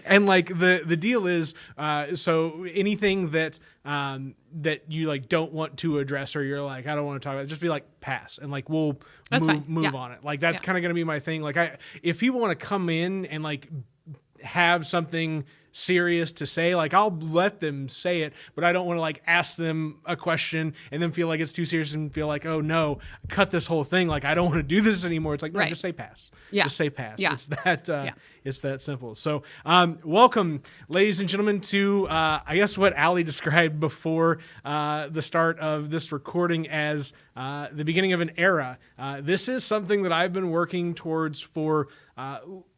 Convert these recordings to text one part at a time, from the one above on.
And like the deal is, so anything that that you like don't want to address, or you're like, I don't want to talk about it, just be like, pass, and like we'll move on it. Like that's kind of gonna be my thing. Like if people want to come in and like have something serious to say, like I'll let them say it, but I don't want to like ask them a question and then feel like it's too serious and feel like, oh no, cut this whole thing. Like I don't want to do this anymore. It's like, no, just say pass. Yeah. Just say pass. Yeah. It's that simple. So welcome, ladies and gentlemen, to I guess what Alee described before the start of this recording as the beginning of an era. This is something that I've been working towards for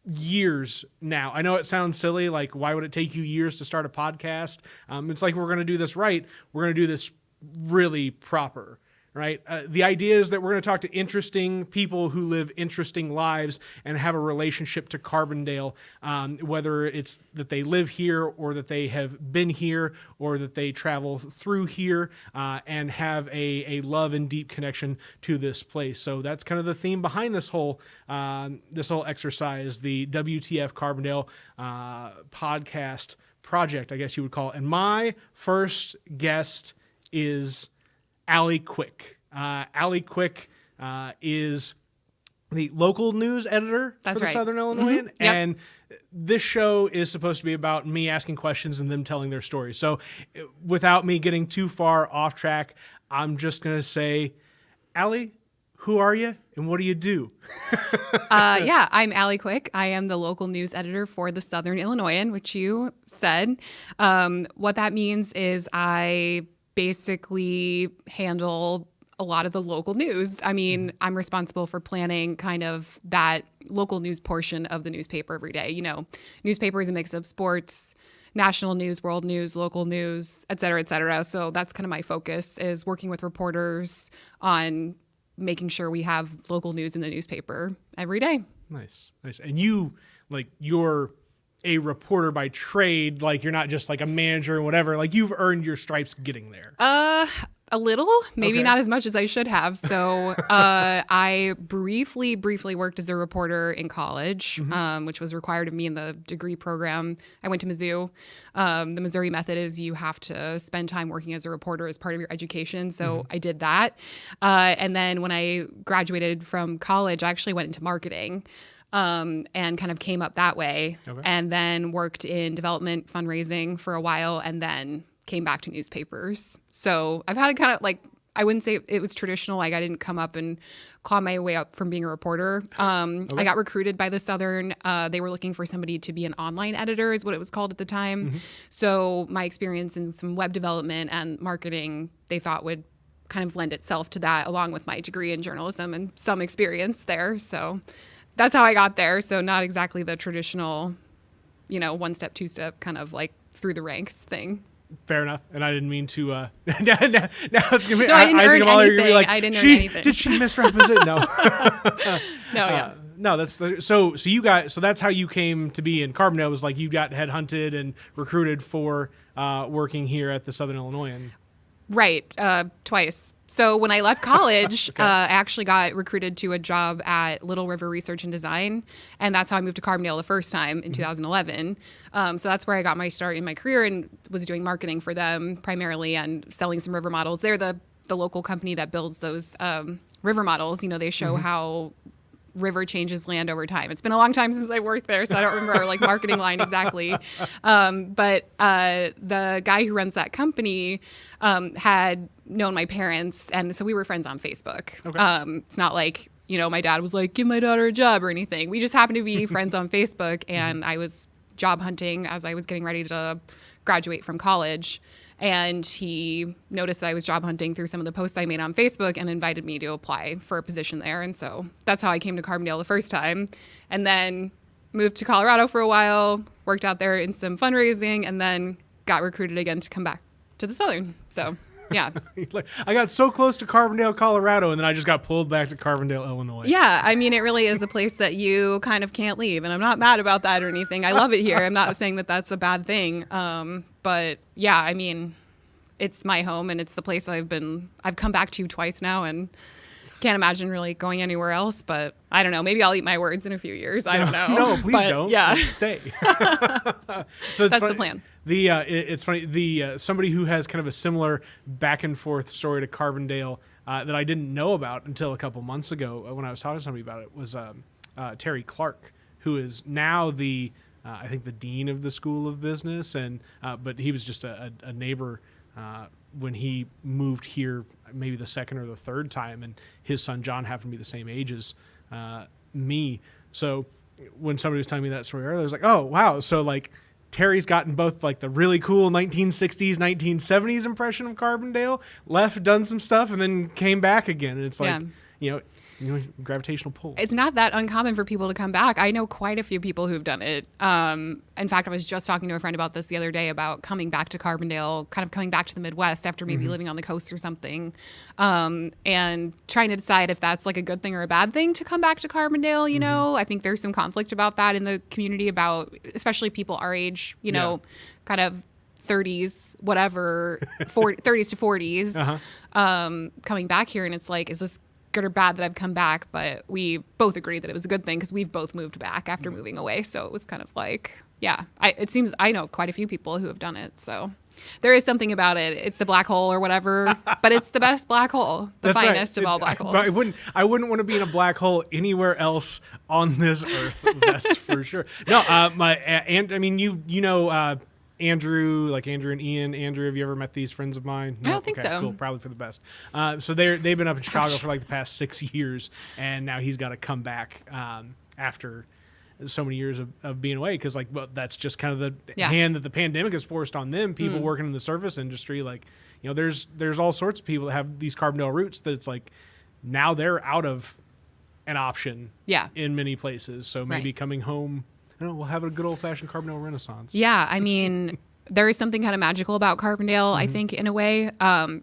years now. I know it sounds silly, like why would it take you years to start a podcast? It's like we're going to do this right. We're going to do this really proper, right? The idea is that we're going to talk to interesting people who live interesting lives and have a relationship to Carbondale, whether it's that they live here or that they have been here or that they travel through here and have a love and deep connection to this place. So that's kind of the theme behind this whole exercise, the WTF Carbondale podcast project, I guess you would call it. And my first guest is Alee Quick. Alee Quick is the local news editor for the Southern Illinoisan. Mm-hmm. Yep. And this show is supposed to be about me asking questions and them telling their story. So without me getting too far off track, I'm just going to say, Alee, who are you and what do you do? I'm Alee Quick. I am the local news editor for the Southern Illinoisan, which you said. What that means is I basically handle a lot of the local news. I mean, I'm responsible for planning kind of that local news portion of the newspaper every day. You know, newspaper is a mix of sports, national news, world news, local news, et cetera, et cetera. So that's kind of my focus, is working with reporters on making sure we have local news in the newspaper every day. Nice. And you're a reporter by trade, like you're not just like a manager or whatever, like you've earned your stripes getting there. A little, maybe not as much as I should have. So I briefly worked as a reporter in college, which was required of me in the degree program. I went to Mizzou. The Missouri method is you have to spend time working as a reporter as part of your education. So I did that. And then when I graduated from college, I actually went into marketing. And kind of came up that way, and then worked in development fundraising for a while, and then came back to newspapers. So I've had a kind of like, I wouldn't say it was traditional. Like I didn't come up and claw my way up from being a reporter. I got recruited by the Southern. They were looking for somebody to be an online editor is what it was called at the time. So my experience in some web development and marketing, they thought would kind of lend itself to that, along with my degree in journalism and some experience there. So that's how I got there. So not exactly the traditional, one step, two step kind of like through the ranks thing. Fair enough. And I didn't mean to, now it's going to be, I didn't earn anything. Like, I didn't earn anything. Did she misrepresent? No. No, that's so that's how you came to be in Carbondale, was like you got headhunted and recruited for working here at the Southern Illinoisan. Right. Twice. So when I left college, I actually got recruited to a job at Little River Research and Design. And that's how I moved to Carbondale the first time in 2011. So that's where I got my start in my career and was doing marketing for them primarily and selling some river models. They're the local company that builds those river models. They show how river changes land over time. It's been a long time since I worked there, so I don't remember our marketing line exactly. But the guy who runs that company had known my parents, and so we were friends on Facebook. It's not like, my dad was like, give my daughter a job or anything. We just happened to be friends on Facebook, and I was job hunting as I was getting ready to graduate from college. And he noticed that I was job hunting through some of the posts I made on Facebook and invited me to apply for a position there. And so that's how I came to Carbondale the first time. And then moved to Colorado for a while, worked out there in some fundraising, and then got recruited again to come back to the Southern. So, yeah. I got so close to Carbondale, Colorado, and then I just got pulled back to Carbondale, Illinois. Yeah, I mean, it really is a place that you kind of can't leave. And I'm not mad about that or anything. I love it here. I'm not saying that that's a bad thing. But yeah, I mean, it's my home and it's the place I've come back to twice now and can't imagine really going anywhere else, but I don't know. Maybe I'll eat my words in a few years. I don't know. No, please don't. Yeah. Stay. So that's the plan. It's funny. Somebody who has kind of a similar back and forth story to Carbondale that I didn't know about until a couple months ago when I was talking to somebody about it was Terry Clark, who is now I think the dean of the School of Business, but he was just a neighbor when he moved here, maybe the second or the third time, and his son John happened to be the same age as me. So when somebody was telling me that story earlier, I was like, oh wow, so like Terry's gotten both like the really cool 1960s, 1970s impression of Carbondale, left, done some stuff, and then came back again, and it's like gravitational pull. It's not that uncommon for people to come back. I know quite a few people who've done it. In fact, I was just talking to a friend about this the other day about coming back to Carbondale, kind of coming back to the Midwest after maybe living on the coast or something, and trying to decide if that's like a good thing or a bad thing to come back to Carbondale. You know, I think there's some conflict about that in the community about, especially people our age, kind of 30s, whatever, 30s to 40s, coming back here. And it's like, is this good or bad that I've come back? But we both agreed that it was a good thing because we've both moved back after moving away. So it was kind of like, it seems I know quite a few people who have done it. So there is something about it. It's a black hole or whatever, but it's the best black hole, the That's finest right. of all black holes. I wouldn't want to be in a black hole anywhere else on this earth. That's for sure. No, Andrew, like Andrew and Ian. Andrew, have you ever met these friends of mine? No? I don't think so. Cool, probably for the best. So they've been up in Chicago for like the past 6 years, and now he's got to come back after so many years of being away, because that's just kind of the hand that the pandemic has forced on them. People working in the service industry, there's all sorts of people that have these Carbondale roots that it's like now they're out of an option in many places. So maybe coming home, we'll have a good old-fashioned Carbondale Renaissance. Yeah, I mean, there is something kind of magical about Carbondale, I think, in a way.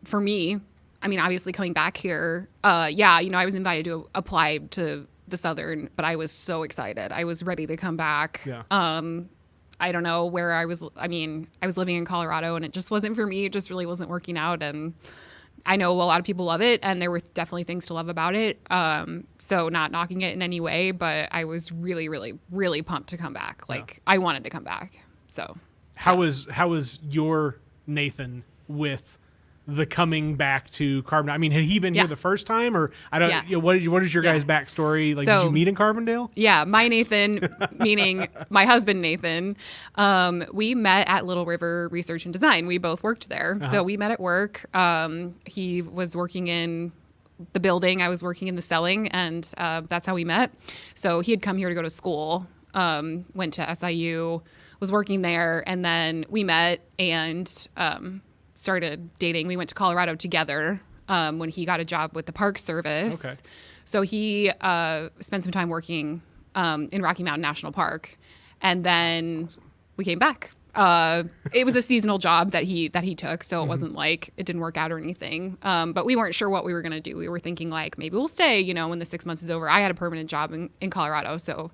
For me, I mean, obviously coming back here, I was invited to apply to the Southern, but I was so excited. I was ready to come back. Yeah. I don't know where I was. I mean, I was living in Colorado, and it just wasn't for me. It just really wasn't working out, and I know a lot of people love it, and there were definitely things to love about it. So not knocking it in any way, but I was really, really, really pumped to come back. I wanted to come back. So how was your Nathan with the coming back to Carbondale? I mean, had he been here the first time, or I don't? Yeah. What is your guys' backstory? Like, did you meet in Carbondale? Yeah, my Nathan, meaning my husband Nathan, we met at Little River Research and Design. We both worked there, so we met at work. He was working in the building, I was working in the selling, and that's how we met. So he had come here to go to school, went to SIU, was working there, and then we met and started dating. We went to Colorado together when he got a job with the Park Service. Okay. So he spent some time working in Rocky Mountain National Park, and then we came back. It was a seasonal job that he took, so it wasn't like it didn't work out or anything. But we weren't sure what we were going to do. We were thinking like maybe we'll stay, when the 6 months is over. I had a permanent job in Colorado, so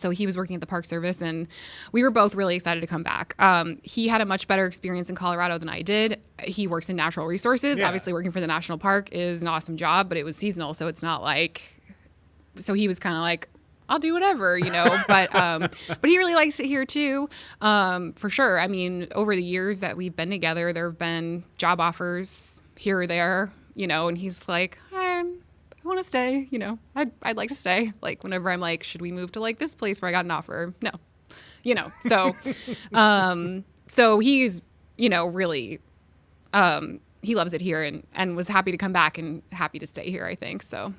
he was working at the Park Service, and we were both really excited to come back. He had a much better experience in Colorado than I did. He works in natural resources. Yeah. Obviously, working for the national park is an awesome job, but it was seasonal, so it's not like. So he was kind of like, I'll do whatever, But he really likes it here too, for sure. I mean, over the years that we've been together, there have been job offers here or there, and he's like, I want to stay, I'd like to stay. Like whenever I'm like, should we move to like this place where I got an offer? No, so, so he's, really, he loves it here and was happy to come back and happy to stay here, I think. So,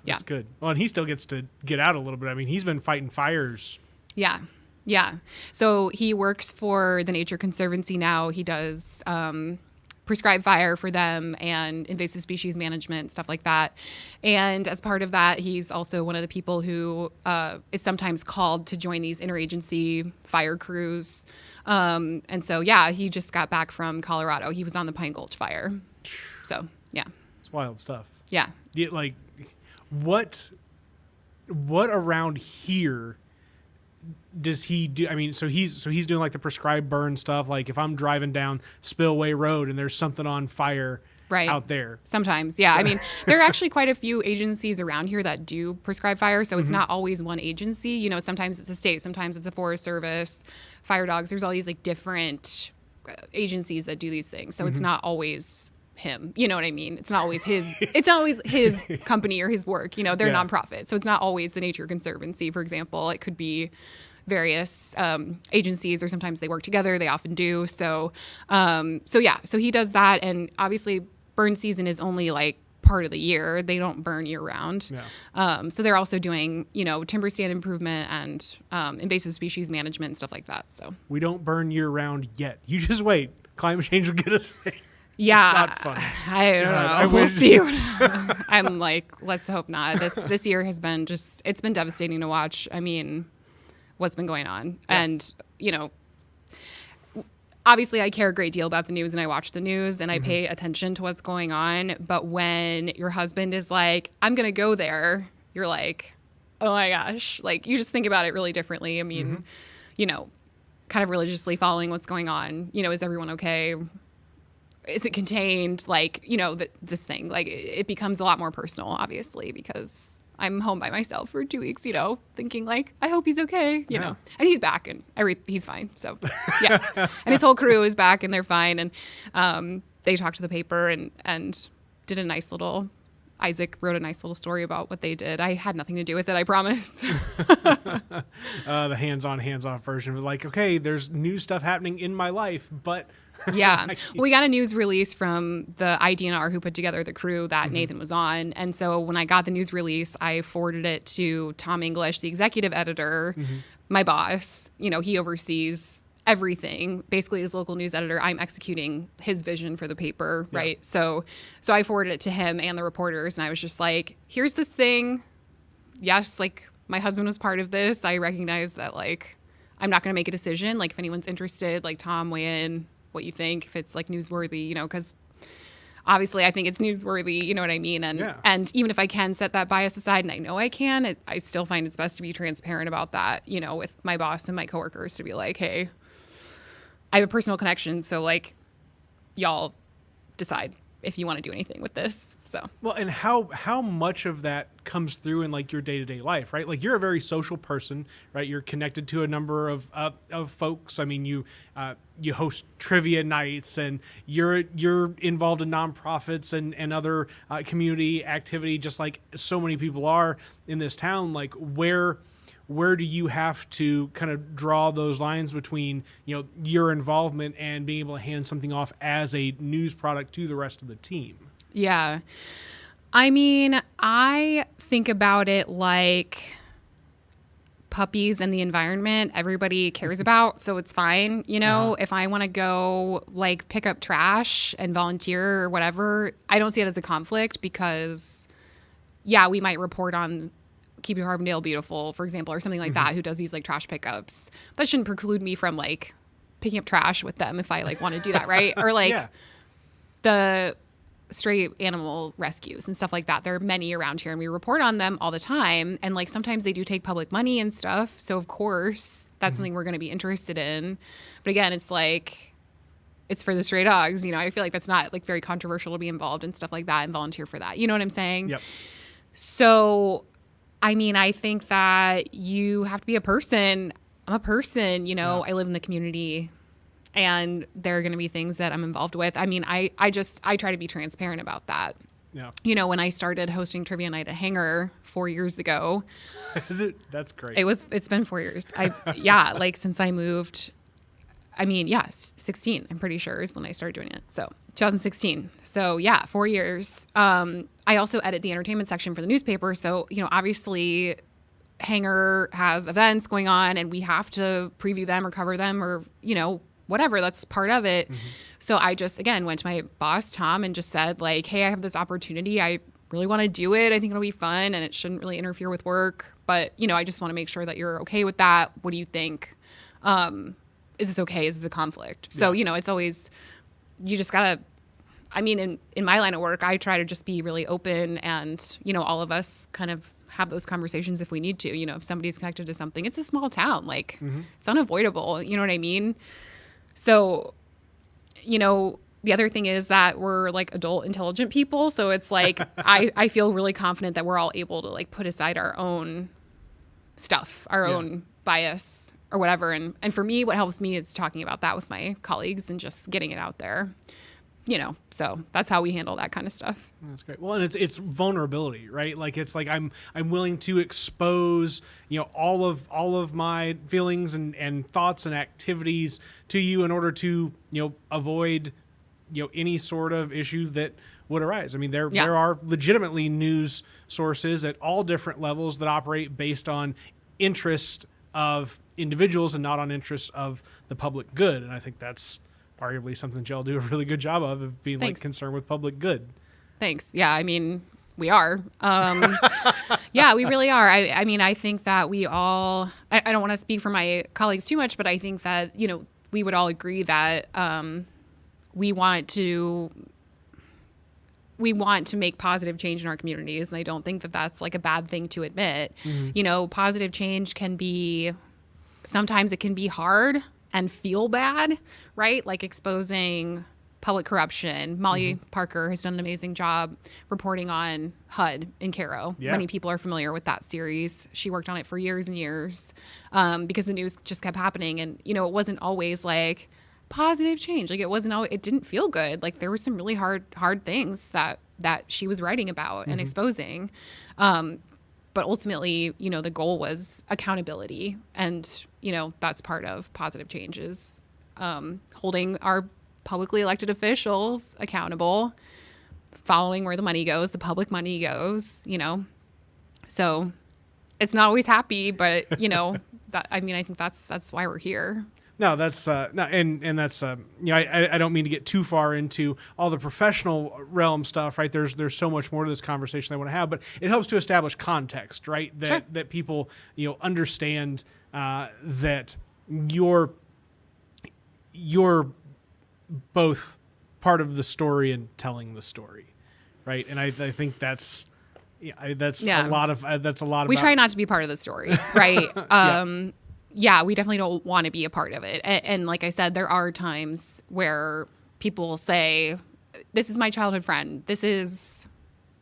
that's good. Well, and he still gets to get out a little bit. I mean, he's been fighting fires. Yeah. Yeah. So he works for the Nature Conservancy now. He does, prescribe fire for them and invasive species management, stuff like that. And as part of that, he's also one of the people who is sometimes called to join these interagency fire crews. And so, he just got back from Colorado. He was on the Pine Gulch fire. So, it's wild stuff. Yeah. Like, what around here does he do? I mean, so he's doing like the prescribed burn stuff. Like if I'm driving down Spillway Road and there's something on fire, out there. Sometimes, yeah. So. I mean, there are actually quite a few agencies around here that do prescribe fire, so it's not always one agency. You know, sometimes it's a state, sometimes it's a Forest Service, fire dogs. There's all these like different agencies that do these things, so it's not always him. You know what I mean? It's not always his. It's not always his company or his work. You know, they're nonprofit, so it's not always the Nature Conservancy, for example. It could be various agencies, or sometimes they work together. They often do. So he does that, and obviously burn season is only like part of the year. They don't burn year round. Yeah. So they're also doing, you know, timber stand improvement and invasive species management and stuff like that. So we don't burn year round yet. You just wait. Climate change will get us there. Yeah, it's not fun. I don't know. We'll see. I'm like, let's hope not. This year has been it's been devastating to watch. I mean, what's been going on, and you know. Obviously, I care a great deal about the news, and I watch the news, and I pay attention to what's going on. But when your husband is like, I'm going to go there, you're like, oh my gosh. Like, you just think about it really differently. I mean, you know, kind of religiously following what's going on. You know, is everyone okay? Is it contained? Like, you know, this thing. Like, it becomes a lot more personal, obviously, because I'm home by myself for 2 weeks, you know, thinking like, I hope he's okay, you know. And he's back, and he's fine. So, yeah. And his whole crew is back, and they're fine. And they talked to the paper and did a nice little, Isaac wrote a nice little story about what they did. I had nothing to do with it, I promise. The hands-on, hands-off version of like, okay, there's new stuff happening in my life, but... Yeah. Well, we got a news release from the IDNR who put together the crew that Nathan was on. And so when I got the news release, I forwarded it to Tom English, the executive editor, my boss. You know, he oversees everything. Basically, as local news editor, I'm executing his vision for the paper, right? So I forwarded it to him and the reporters, and I was just like, here's this thing. Yes, like, my husband was part of this. I recognize that, like, I'm not going to make a decision. Like, if anyone's interested, like, Tom, weigh in what you think, if it's like newsworthy, you know, because obviously I think it's newsworthy, you know what I mean? And even if I can set that bias aside, and I know I can, I still find it's best to be transparent about that, you know, with my boss and my coworkers, to be like, hey, I have a personal connection, so like, y'all decide if you want to do anything with this. So well, and how much of that comes through in like your day-to-day life, right? Like, you're a very social person, right? You're connected to a number of folks. I mean, you host trivia nights, and you're involved in nonprofits and other community activity, just like so many people are in this town. Like, where do you have to kind of draw those lines between, you know, your involvement and being able to hand something off as a news product to the rest of the team? Yeah. I mean, I think about it like puppies and the environment everybody cares about, so it's fine. You know, if I want to go like pick up trash and volunteer or whatever, I don't see it as a conflict, because yeah, we might report on Keeping Carbondale Beautiful, for example, or something like that, who does these like trash pickups. That shouldn't preclude me from like picking up trash with them if I like want to do that, right? Or like the stray animal rescues and stuff like that. There are many around here, and we report on them all the time. And like, sometimes they do take public money and stuff, so of course that's something we're going to be interested in. But again, it's like, it's for the stray dogs, you know. I feel like that's not like very controversial to be involved in stuff like that and volunteer for that, you know what I'm saying? Yep. So I mean, I think that you have to be a person. I'm a person, you know, I live in the community, and there are going to be things that I'm involved with. I mean, I try to be transparent about that. Yeah. You know, when I started hosting Trivia Night at Hanger 4 years ago. Is it? That's great. It's been 4 years. Like since I moved, I mean, 16, I'm pretty sure, is when I started doing it. So 2016. So yeah, 4 years. I also edit the entertainment section for the newspaper. So, you know, obviously Hanger has events going on, and we have to preview them or cover them, or, you know, whatever. That's part of it. So I just, again, went to my boss, Tom, and just said like, hey, I have this opportunity. I really want to do it. I think it'll be fun, and it shouldn't really interfere with work. But, you know, I just want to make sure that you're okay with that. What do you think? Is this okay? Is this a conflict? So, you know, it's always, you just gotta, I mean, in my line of work, I try to just be really open, and, you know, all of us kind of have those conversations if we need to. You know, if somebody's connected to something, it's a small town, like it's unavoidable. You know what I mean? So, you know, the other thing is that we're like adult, intelligent people. So it's like, I feel really confident that we're all able to like put aside our own stuff, our own bias or whatever. And for me, what helps me is talking about that with my colleagues and just getting it out there. So that's how we handle that kind of stuff. That's great. Well, and it's vulnerability, right? Like it's like I'm willing to expose, all of my feelings and thoughts and activities to you in order to, avoid, any sort of issue that would arise. I mean, there are legitimately news sources at all different levels that operate based on interest of individuals and not on interest of the public good. And I think that's arguably something that y'all do a really good job of being like concerned with public good. Thanks. Yeah. I mean, we are. Yeah, we really are. I mean, I think that we all, I don't want to speak for my colleagues too much, but I think that, we would all agree that we want to make positive change in our communities. And I don't think that that's like a bad thing to admit. Positive change sometimes it can be hard and feel bad, right? Like exposing public corruption. Molly Parker has done an amazing job reporting on HUD in Cairo. Yeah. Many people are familiar with that series. She worked on it for years and years because the news just kept happening. And, it wasn't always like positive change. Like it didn't feel good. Like there were some really hard things that she was writing about and exposing. But ultimately, the goal was accountability. And, that's part of positive change is holding our publicly elected officials accountable, following where the money goes, the public money goes, So it's not always happy, but, I think that's why we're here. No, that's that's I don't mean to get too far into all the professional realm stuff, right? There's so much more to this conversation I want to have, but it helps to establish context, right? That people understand that you're both part of the story and telling the story, right? And I think that's a lot of we try not to be part of the story, right? Yeah, we definitely don't want to be a part of it. And like I said, there are times where people say, this is my childhood friend. This is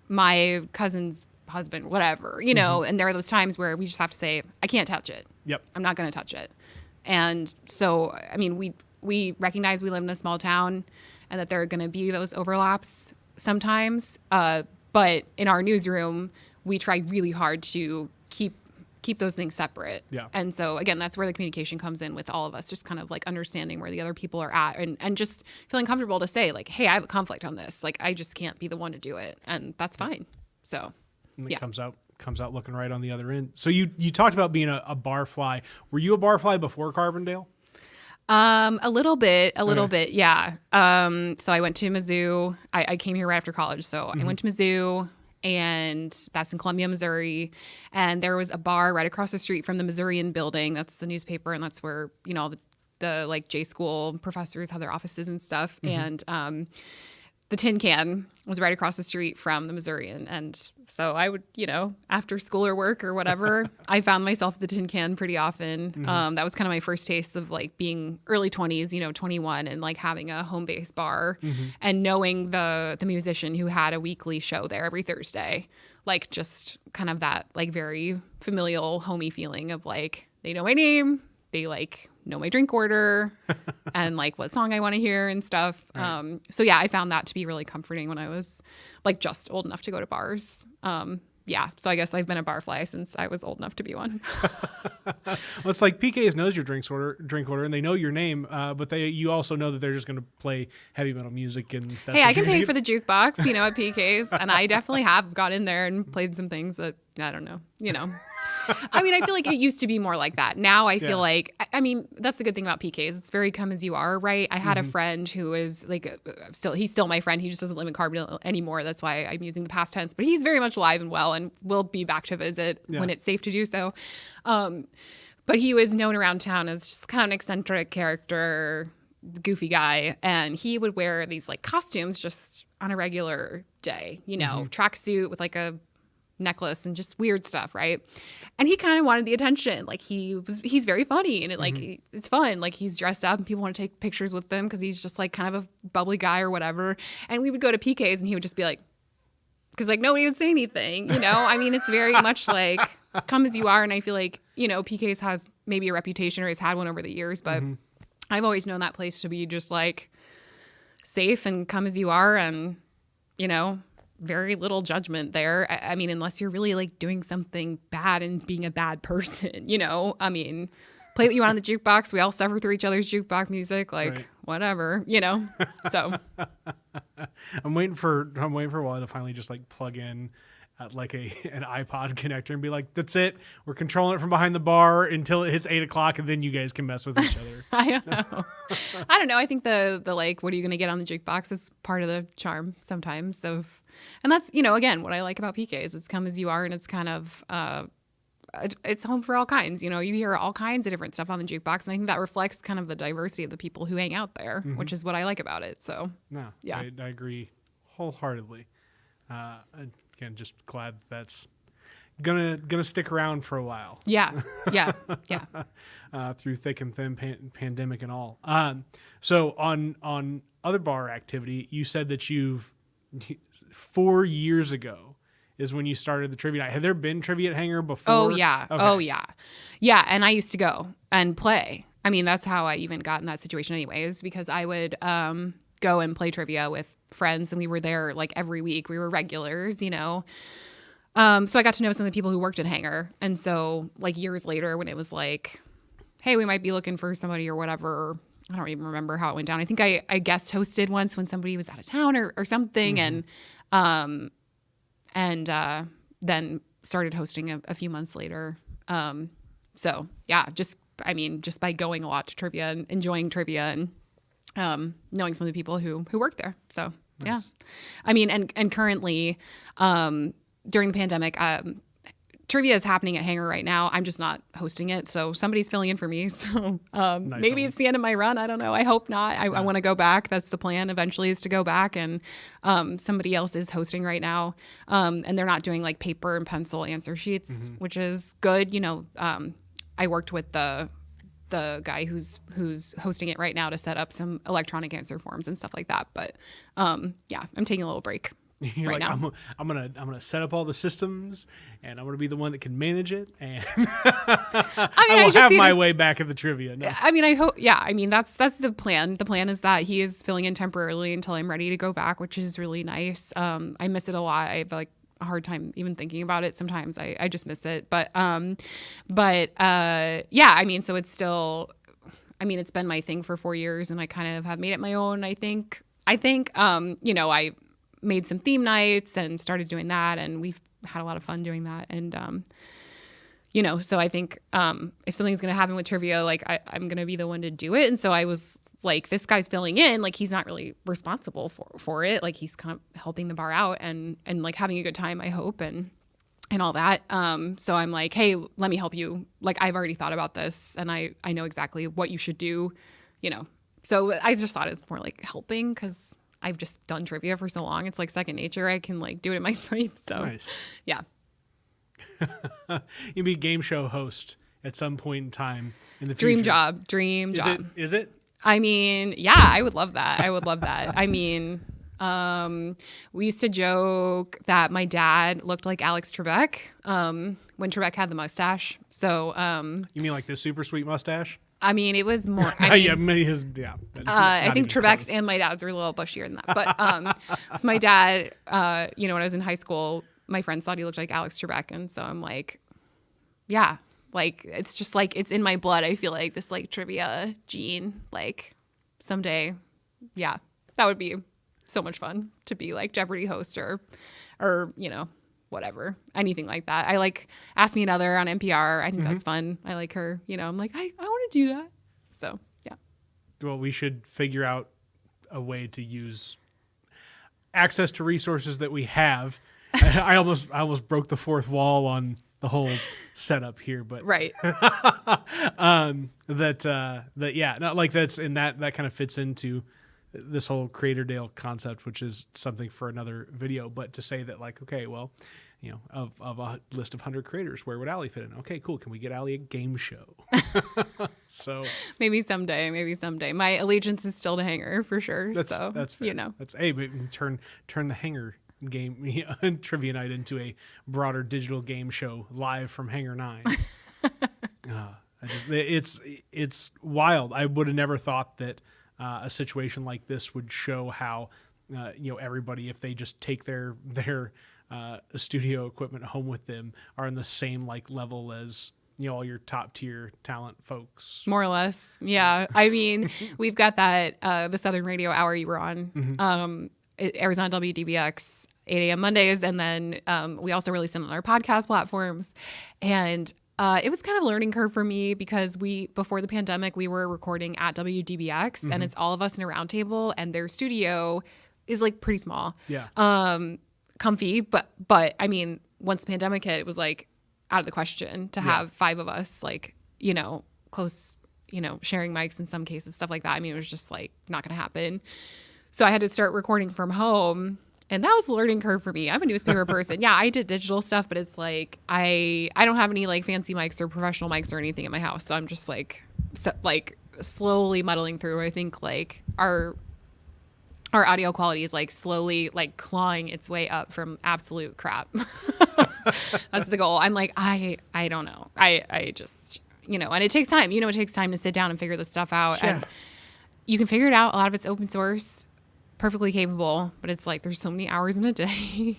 my cousin's husband, whatever, and there are those times where we just have to say, I can't touch it. Yep. I'm not going to touch it. And so, I mean, we recognize we live in a small town and that there are going to be those overlaps sometimes. But in our newsroom, we try really hard to keep those things separate. Yeah. And so again, that's where the communication comes in with all of us, just kind of like understanding where the other people are at and just feeling comfortable to say like, hey, I have a conflict on this. Like, I just can't be the one to do it. And that's fine. So and it comes out looking right on the other end. So you talked about being a barfly. Were you a barfly before Carbondale? A little bit. Yeah. So I went to Mizzou. I came here right after college. So I went to Mizzou, and that's in Columbia, Missouri. And there was a bar right across the street from the Missourian building. That's the newspaper. And that's where, the like J school professors have their offices and stuff. And, the Tin Can was right across the street from the Missourian. And so I would, after school or work or whatever, I found myself at the Tin Can pretty often. That was kind of my first taste of like being early 20s, 21 and like having a home-based bar and knowing the musician who had a weekly show there every Thursday. Like just kind of that like very familial, homey feeling of like, they know my name. They like know my drink order and like what song I want to hear and stuff. Right. So yeah, I found that to be really comforting when I was like just old enough to go to bars. Yeah. So I guess I've been a barfly since I was old enough to be one. Well, it's like PK's knows your drink order and they know your name, but you also know that they're just going to play heavy metal music. And that's hey, I can pay for the jukebox, at PK's, and I definitely have got in there and played some things that I don't know, I mean, I feel like it used to be more like that. Now I feel like, I mean, that's the good thing about PKs. It's very come as you are, right? I had a friend who is like, he's still my friend. He just doesn't live in Carbondale anymore. That's why I'm using the past tense. But he's very much alive and well and will be back to visit when it's safe to do so. But he was known around town as just kind of an eccentric character, goofy guy. And he would wear these like costumes just on a regular day, tracksuit with like a necklace and just weird stuff, right? And he kind of wanted the attention. Like he's very funny and it's fun. Like he's dressed up and people want to take pictures with him because he's just like kind of a bubbly guy or whatever. And we would go to PK's and he would just be like, because like nobody would say anything, you know? I mean, it's very much like come as you are. And I feel like, you know, PK's has maybe a reputation or has had one over the years, but I've always known that place to be just like safe and come as you are and, you know, very little judgment there. I mean, unless you're really like doing something bad and being a bad person, you know, I mean, play what you want on the jukebox. We all suffer through each other's jukebox music, like whatever, you know? So I'm waiting for a while to finally just like plug in at like an iPod connector and be like, that's it. We're controlling it from behind the bar until it hits 8 o'clock and then you guys can mess with each other. I don't know. I think the like, what are you going to get on the jukebox is part of the charm sometimes. So, and that's, you know, again, what I like about PK is it's come as you are and it's kind of, it's home for all kinds. You know, you hear all kinds of different stuff on the jukebox. And I think that reflects kind of the diversity of the people who hang out there, which is what I like about it. So, no, yeah, I agree wholeheartedly. Again, just glad that's gonna stick around for a while. Yeah. Through thick and thin, pandemic and all. So on other bar activity, you said that 4 years ago is when you started the trivia night. Had there been trivia at Hanger before? Oh yeah. Okay. Oh yeah. Yeah. And I used to go and play. I mean, that's how I even got in that situation anyways, because I would go and play trivia with friends and we were there like every week. We were regulars, you know. So I got to know some of the people who worked at Hanger. And so like years later when it was like, hey, we might be looking for somebody or whatever, I don't even remember how it went down. I think I guest hosted once when somebody was out of town or something. And then started hosting a few months later. So yeah, just by going a lot to trivia and enjoying trivia and knowing some of the people who work there. So nice. Yeah, I mean, and currently during the pandemic, trivia is happening at Hanger right now. I'm just not hosting it. So somebody's filling in for me. So nice maybe it's the end of my run. I don't know. I hope not. I want to go back. That's the plan eventually is to go back. And somebody else is hosting right now. And they're not doing like paper and pencil answer sheets, which is good. You know, I worked with the guy who's hosting it right now to set up some electronic answer forms and stuff like that. But yeah, I'm taking a little break. You're right like, now. I'm gonna set up all the systems, and I'm gonna be the one that can manage it, and I will have my way back at the trivia. No. I mean, I hope. Yeah, I mean that's the plan. The plan is that he is filling in temporarily until I'm ready to go back, which is really nice. I miss it a lot. I have like a hard time even thinking about it. Sometimes I just miss it. But yeah, I mean, so it's still. I mean, it's been my thing for 4 years, and I kind of have made it my own. I think. You know, I made some theme nights and started doing that, and we've had a lot of fun doing that. And you know, so I think if something's gonna happen with trivia, like I'm gonna be the one to do it. And so I was like, this guy's filling in, like he's not really responsible for it, like he's kind of helping the bar out and like having a good time, I hope, and all that. So I'm like, hey, let me help you. Like I've already thought about this, and I know exactly what you should do, you know. So I just thought it's more like helping because I've just done trivia for so long. It's like second nature. I can like do it in my sleep. So nice. Yeah. You'll be a game show host at some point in time in the future. Dream job. Is it? I mean, yeah, I would love that. I mean, we used to joke that my dad looked like Alex Trebek when Trebek had the mustache. So you mean like this super sweet mustache? I mean, it was more. I think Trebek's and my dad's are a little bushier than that. But so my dad, you know, when I was in high school, my friends thought he looked like Alex Trebek, and so I'm like, yeah, like it's just like it's in my blood. I feel like this like trivia gene. Like someday, yeah, that would be so much fun to be like Jeopardy host or you know. Whatever, anything like that. I like Ask Me Another on NPR. I think that's fun. I like her. You know, I'm like, I want to do that. So, yeah. Well, we should figure out a way to use access to resources that we have. I almost broke the fourth wall on the whole setup here, but right. Yeah, not like that's in that kind of fits into this whole Carbondale concept, which is something for another video. But to say that like, okay, well, of a list of 100 creators, where would Alee fit in? Okay, cool. Can we get Alee a game show? So maybe someday. My allegiance is still to Hanger for sure. That's fair. That's turn the Hanger game trivia night into a broader digital game show live from Hanger 9. It's wild. I would have never thought that a situation like this would show how everybody, if they just take their studio equipment home with them, are in the same like level as all your top tier talent folks. More or less. Yeah. I mean, we've got that the Southern Radio Hour you were on, Arizona WDBX 8 a.m. Mondays, and then we also release it on our podcast platforms. And it was kind of a learning curve for me because before the pandemic, we were recording at WDBX, and it's all of us in a round table, and their studio is like pretty small. Yeah. Comfy, but I mean, once the pandemic hit, it was like out of the question to have 5 of us, like, close, sharing mics in some cases, stuff like that. I mean, it was just like not going to happen. So I had to start recording from home. And that was a learning curve for me. I'm a newspaper person. Yeah, I did digital stuff, but it's like I don't have any like fancy mics or professional mics or anything in my house. So I'm just like slowly muddling through. I think like our audio quality is like slowly like clawing its way up from absolute crap. That's the goal. I'm like, I don't know. I just, and it takes time. It takes time to sit down and figure this stuff out. Yeah. And you can figure it out. A lot of it's open source. Perfectly capable, but it's like there's so many hours in a day,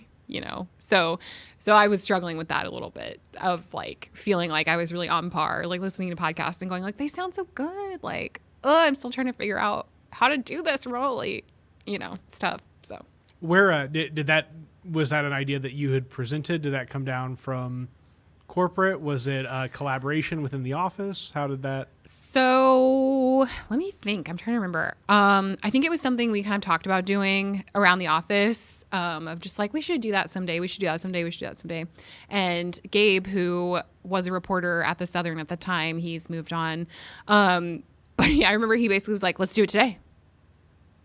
so I was struggling with that a little bit, of like feeling like I was really on par, like listening to podcasts and going like, they sound so good, like, I'm still trying to figure out how to do this remotely, it's tough. So where was that an idea that you had presented? Did that come down from corporate? Was it a collaboration within the office? How did that? So let me think. I'm trying to remember. I think it was something we kind of talked about doing around the office, of just like, we should do that someday. We should do that someday. We should do that someday. And Gabe, who was a reporter at the Southern at the time, he's moved on. But yeah, I remember he basically was like, let's do it today.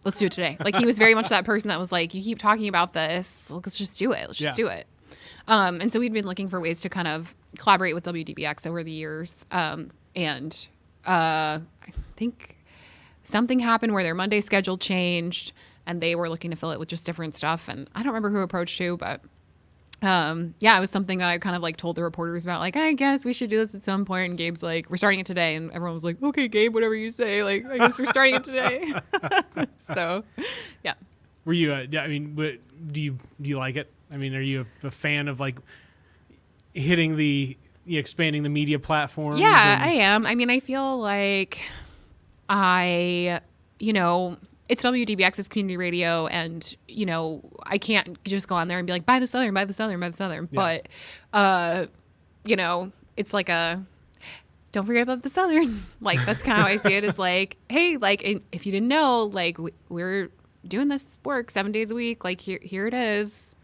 Let's do it today. Like, he was very much that person that was like, you keep talking about this. Let's just do it. Let's just do it. And so we'd been looking for ways to kind of collaborate with WDBX over the years. And I think something happened where their Monday schedule changed and they were looking to fill it with just different stuff. And I don't remember who approached who, but it was something that I kind of like told the reporters about, like, I guess we should do this at some point. And Gabe's like, we're starting it today. And everyone was like, okay, Gabe, whatever you say. Like, I guess we're starting it today. So, yeah. Were you, do you like it? I mean, are you a fan of like hitting expanding the media platforms? Yeah, I am. I mean, I feel like it's WDBX's community radio, and, I can't just go on there and be like, buy the Southern, buy the Southern, buy the Southern. Yeah. But, it's like don't forget about the Southern. Like, that's kind of how I see it, is like, hey, like, if you didn't know, like, we're doing this work 7 days a week. Like, here it is,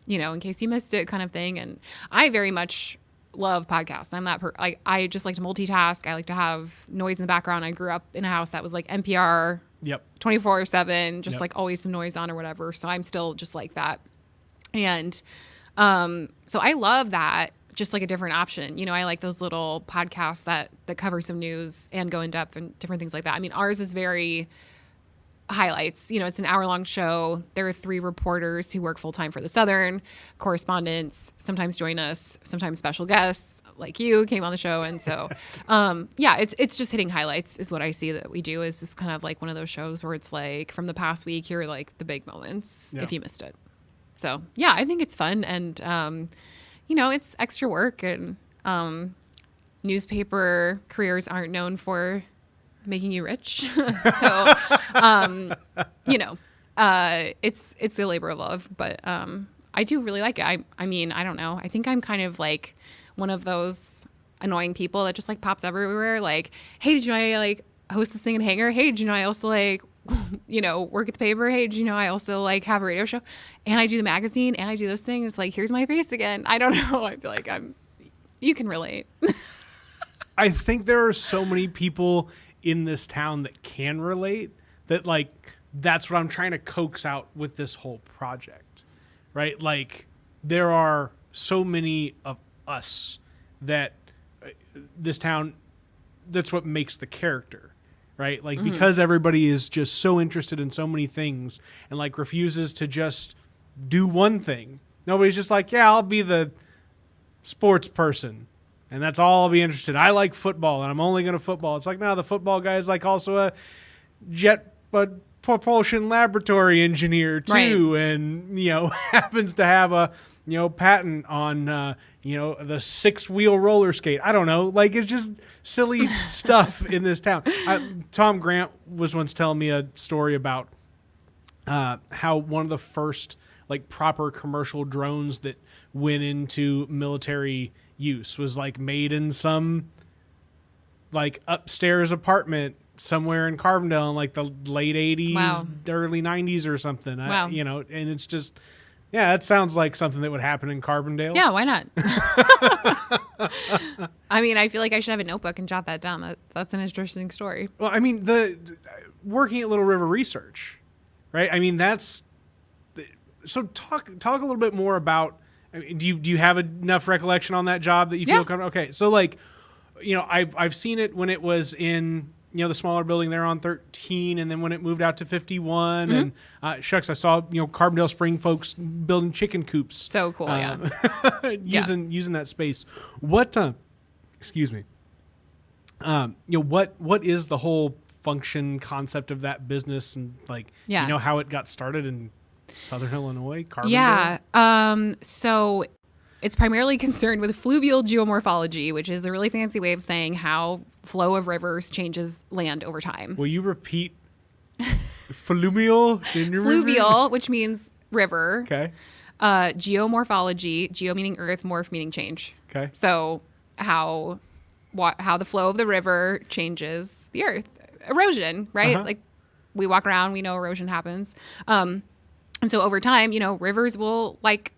in case you missed it, kind of thing. And I very much love podcasts. I'm that I just like to multitask. I like to have noise in the background. I grew up in a house that was like NPR 24/7, just like always some noise on or whatever. So I'm still just like that. And so I love that, just like a different option. I like those little podcasts that cover some news and go in depth and different things like that. I mean, ours is very highlights. It's an hour-long show. There are 3 reporters who work full-time for the Southern, correspondents, sometimes join us, sometimes special guests like you came on the show. And so, it's just hitting highlights is what I see that we do, is just kind of like one of those shows where it's like, from the past week, here are like the big moments if you missed it. So, yeah, I think it's fun. And, it's extra work, and newspaper careers aren't known for making you rich. So, it's a labor of love, but I do really like it. I mean, I don't know. I think I'm kind of like one of those annoying people that just like pops everywhere. Like, hey, did you know I like host this thing in Hanger? Hey, did you know I also like, work at the paper? Hey, did you know I also like have a radio show, and I do the magazine, and I do this thing? It's like, here's my face again. I don't know. I feel like you can relate. I think there are so many people in this town that can relate, that like, that's what I'm trying to coax out with this whole project, right? Like, there are so many of us that this town, that's what makes the character, right? Like, because everybody is just so interested in so many things and like refuses to just do one thing. Nobody's just like, yeah, I'll be the sports person and that's all I'll be interested in. I like football and I'm only going to football. It's like, no, the football guy is like also a jet propulsion laboratory engineer too. Right. And, happens to have a, patent on, the 6-wheel roller skate. I don't know. Like, it's just silly stuff in this town. Tom Grant was once telling me a story about how one of the first like proper commercial drones that went into military use was like made in some like upstairs apartment somewhere in Carbondale in like the late 80s, wow. early 90s or something. Wow. And it's just, yeah, that sounds like something that would happen in Carbondale. Yeah, why not? I mean, I feel like I should have a notebook and jot that down. That's an interesting story. Well, I mean, the working at Little River Research, right? I mean, that's so talk a little bit more about. I mean, do you have enough recollection on that job that you feel comfortable? Okay, so like, I've seen it when it was in the smaller building there on 13, and then when it moved out to 51, and shucks, I saw Carbondale Spring folks building chicken coops. So cool, using that space. What? Excuse me. What is the whole function concept of that business, and like how it got started in Southern Illinois, Carbondale? Yeah. So it's primarily concerned with fluvial geomorphology, which is a really fancy way of saying how flow of rivers changes land over time. Will you repeat fluvial? Fluvial, which means river. Okay. Geomorphology, geo meaning earth, morph meaning change. Okay. So how the flow of the river changes the earth. Erosion, right? Uh-huh. Like we walk around, we know erosion happens. And so over time, rivers will like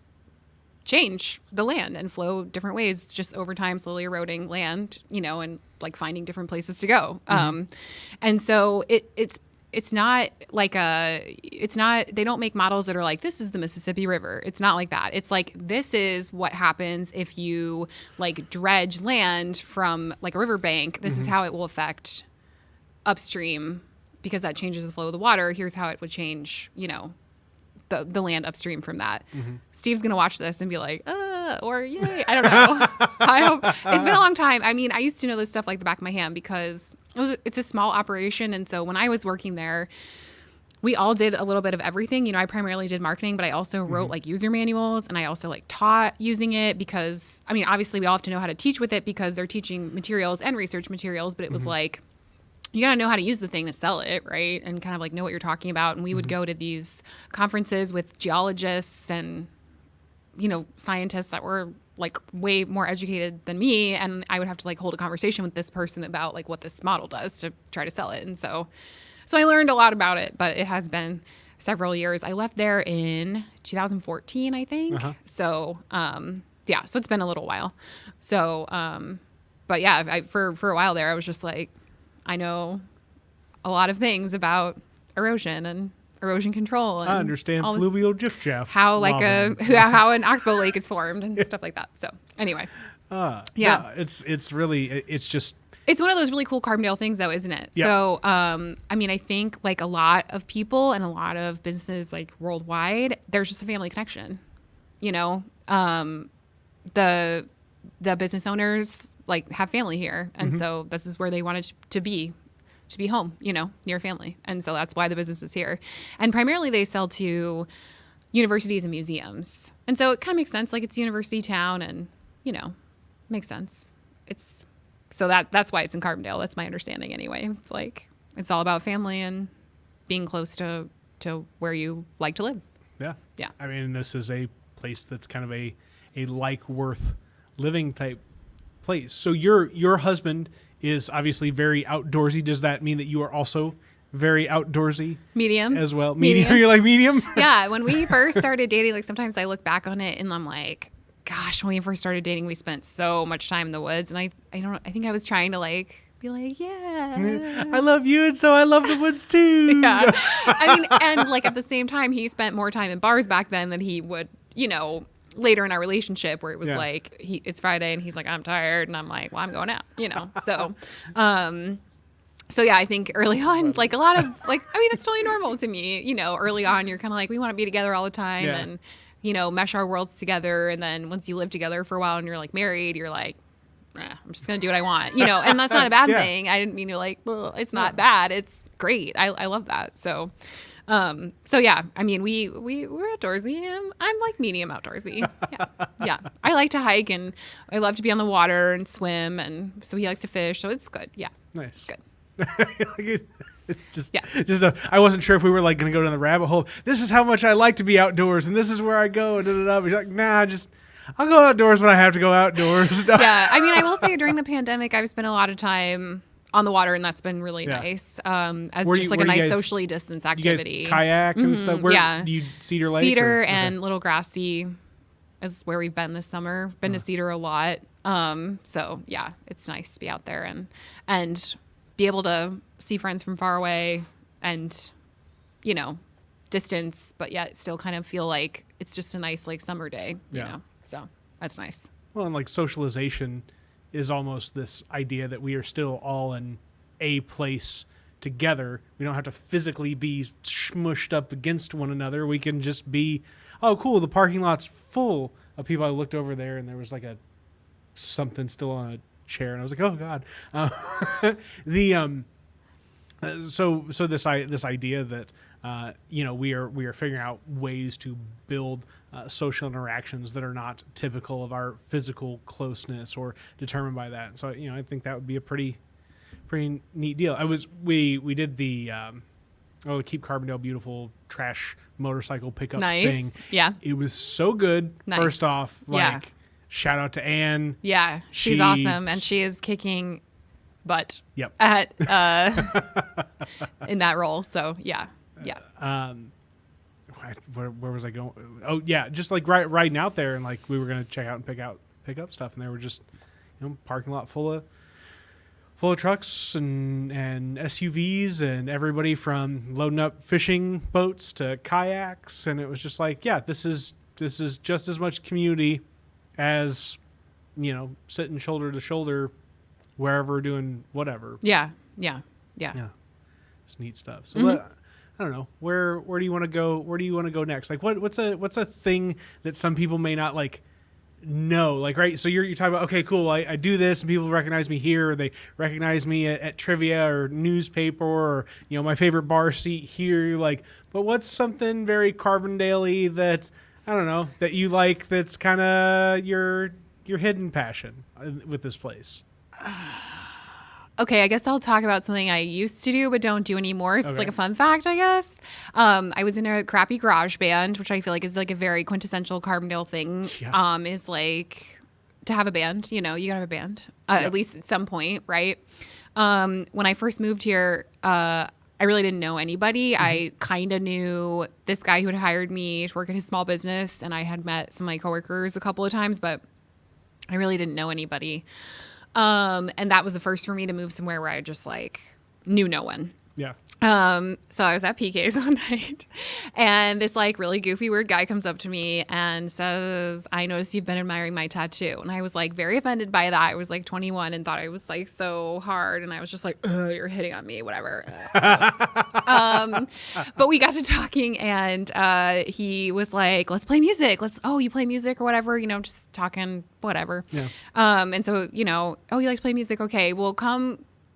change the land and flow different ways just over time, slowly eroding land, and like finding different places to go. And so it's not like they don't make models that are like, this is the Mississippi River. It's not like that. It's like, this is what happens if you like dredge land from like a riverbank. This is how it will affect upstream because that changes the flow of the water. Here's how it would change, the land upstream from that. Steve's going to watch this and be like, or yay. I don't know. I hope. It's been a long time. I mean, I used to know this stuff like the back of my hand because it's a small operation. And so when I was working there, we all did a little bit of everything. I primarily did marketing, but I also wrote like user manuals, and I also like taught using it because, I mean, obviously we all have to know how to teach with it because they're teaching materials and research materials, but it was like, you got to know how to use the thing to sell it, right? And kind of like know what you're talking about. And we would go to these conferences with geologists and, scientists that were like way more educated than me. And I would have to like hold a conversation with this person about like what this model does to try to sell it. And so I learned a lot about it, but it has been several years. I left there in 2014, I think. So, so it's been a little while. So, but yeah, for a while there, I was just like, I know a lot of things about erosion and erosion control. And I understand fluvial jiff-jaff. How like how an oxbow lake is formed and stuff like that. So anyway, it's really it's one of those really cool Carbondale things, though, isn't it? Yep. So I mean, I think like a lot of people and a lot of businesses like worldwide, there's just a family connection. The business owners like have family here. And so this is where they wanted to be home, near family. And so that's why the business is here. And primarily they sell to universities and museums. And so it kind of makes sense. Like it's university town and, makes sense. That's why it's in Carbondale. That's my understanding anyway. Like it's all about family and being close to where you like to live. Yeah. Yeah. I mean, this is a place that's kind of a like worth living type place. So your husband is obviously very outdoorsy. Does that mean that you are also very outdoorsy? Medium. As well. Medium. You're like medium? Yeah. When we first started dating, like sometimes I look back on it and I'm like, gosh, when we first started dating, we spent so much time in the woods. And I think I was trying to like be like, yeah, I love you. And so I love the woods too. Yeah. I mean, and like at the same time, he spent more time in bars back then than he would, later in our relationship where it was like it's Friday and he's like, I'm tired, and I'm like, well, I'm going out, so yeah, I think early on, like a lot of it's totally normal to me, early on you're kind of like, we want to be together all the time and mesh our worlds together, and then once you live together for a while and you're like married, you're like, I'm just gonna do what I want, and that's not a bad thing. I didn't mean to like, well, it's not bad, it's great. I love that. So yeah, I mean, we're outdoorsy. I'm like medium outdoorsy. Yeah. I like to hike and I love to be on the water and swim, and so he likes to fish. So it's good. Yeah. Nice. It's good. It's I wasn't sure if we were like going to go down the rabbit hole. This is how much I like to be outdoors, and this is where I go. And he's like, nah, I'll go outdoors when I have to go outdoors. Yeah. I mean, I will say during the pandemic, I've spent a lot of time on the water, and that's been really nice. As just like a nice socially distanced activity. You guys kayak and stuff? Where do you Cedar Lake? Cedar and Little Grassy is where we've been this summer. Been to Cedar a lot. So yeah, it's nice to be out there and be able to see friends from far away and, distance, but yet still kind of feel like it's just a nice like summer day, you know? So that's nice. Well, and like socialization is almost this idea that we are still all in a place together. We don't have to physically be smushed up against one another. We can just be, oh, cool, the parking lot's full of people. I looked over there and there was like something still on a chair, and I was like, oh God. So this idea that we are figuring out ways to build social interactions that are not typical of our physical closeness or determined by that. So I think that would be a pretty neat deal. We did the Keep Carbondale Beautiful trash motorcycle pickup thing. Yeah, it was so good. Nice. First off, shout out to Anne. Yeah, she's awesome, and she is kicking butt. Yep. At in that role. So yeah. Where was I going? Oh yeah, just like riding out there, and like we were gonna check out and pick up stuff, and there were just parking lot full of trucks and SUVs and everybody from loading up fishing boats to kayaks, and it was just like, yeah, this is just as much community as sitting shoulder to shoulder wherever doing whatever. Yeah. Just neat stuff. So I don't know, where do you want to go? Where do you want to go next? Like what's a thing that some people may not like know? Like, right, so you're talking about, okay, cool, I do this and people recognize me here, or they recognize me at trivia or newspaper, or my favorite bar seat here. Like, but what's something very Carbondale-y that I don't know that you like, that's kind of your hidden passion with this place? Okay, I guess I'll talk about something I used to do but don't do anymore. So It's like a fun fact, I guess. I was in a crappy garage band, which I feel like is like a very quintessential Carbondale thing. Yeah. Is like to have a band. You gotta have a band at least at some point, right? When I first moved here, I really didn't know anybody. I kind of knew this guy who had hired me to work at his small business, and I had met some of my coworkers a couple of times, but I really didn't know anybody. And that was the first for me to move somewhere where I just like knew no one. Yeah. So I was at PK's one night, and this like really goofy weird guy comes up to me and says, I noticed you've been admiring my tattoo. And I was like very offended by that. I was like 21 and thought I was like so hard. And I was just like, you're hitting on me, whatever. But we got to talking, and he was like, let's play music. You play music or whatever, just talking, whatever. Yeah. And so, you like to play music. Okay, well,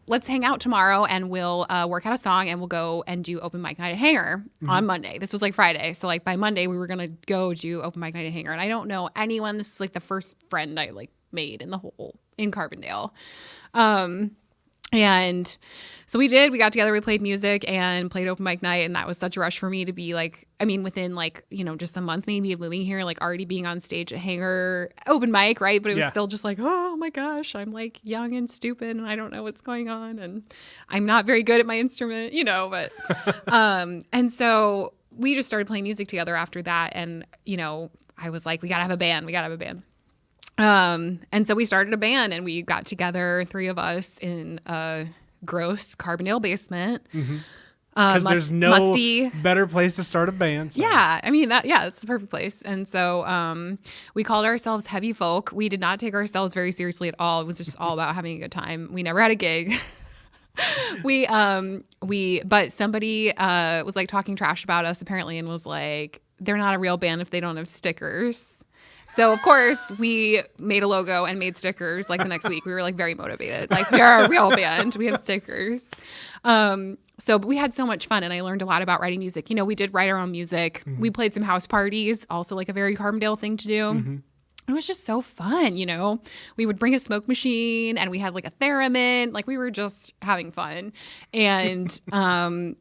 let's hang out tomorrow and we'll work out a song, and we'll go and do open mic night at Hangar on Monday. This was like Friday. So like by Monday we were going to go do open mic night at Hangar. And I don't know anyone. This is like the first friend I like made in Carbondale. And so we got together, we played music and played open mic night. And that was such a rush for me to be like, within like, just a month maybe of moving here, like already being on stage at Hangar open mic. Right. But it was still just like, oh my gosh, I'm like young and stupid and I don't know what's going on. And I'm not very good at my instrument, but, and so we just started playing music together after that. And, I was like, we gotta have a band. And so we started a band, and we got together, 3 of us, in a gross Carbondale basement. Because there's no musty. better place to start a band. So. Yeah, I mean it's the perfect place. And so we called ourselves Heavy Folk. We did not take ourselves very seriously at all. It was just all about having a good time. We never had a gig. But somebody was like talking trash about us apparently and was like, they're not a real band if they don't have stickers. So of course we made a logo and made stickers like the next week. We were like very motivated. Like, we are a real band. We have stickers. But we had so much fun, and I learned a lot about writing music. You know, we did write our own music. Mm-hmm. We played some house parties, also like a very Carbondale thing to do. Mm-hmm. It was just so fun, you know. We would bring a smoke machine, and we had like a theremin. Like, we were just having fun. And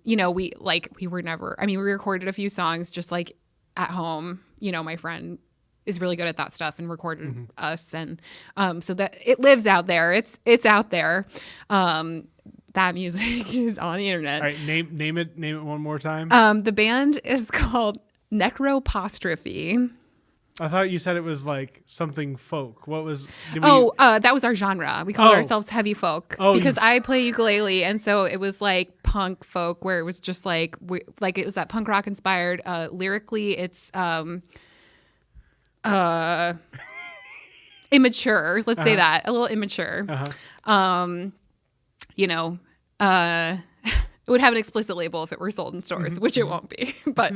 you know, we were never, I mean, we recorded a few songs just like at home. You know, my friend is really good at that stuff and recorded mm-hmm. us. And so that it lives out there. It's out there. That music is on the internet. All right, name it one more time. The band is called Necropostrophe. I thought you said it was like something folk. What was? That was our genre. We called ourselves Heavy Folk because I play ukulele, and so it was like punk folk, where it was just like it was that punk rock inspired. Lyrically, it's immature. Let's say that, a little immature. Uh-huh. You know, it would have an explicit label if it were sold in stores, mm-hmm. which it won't be. But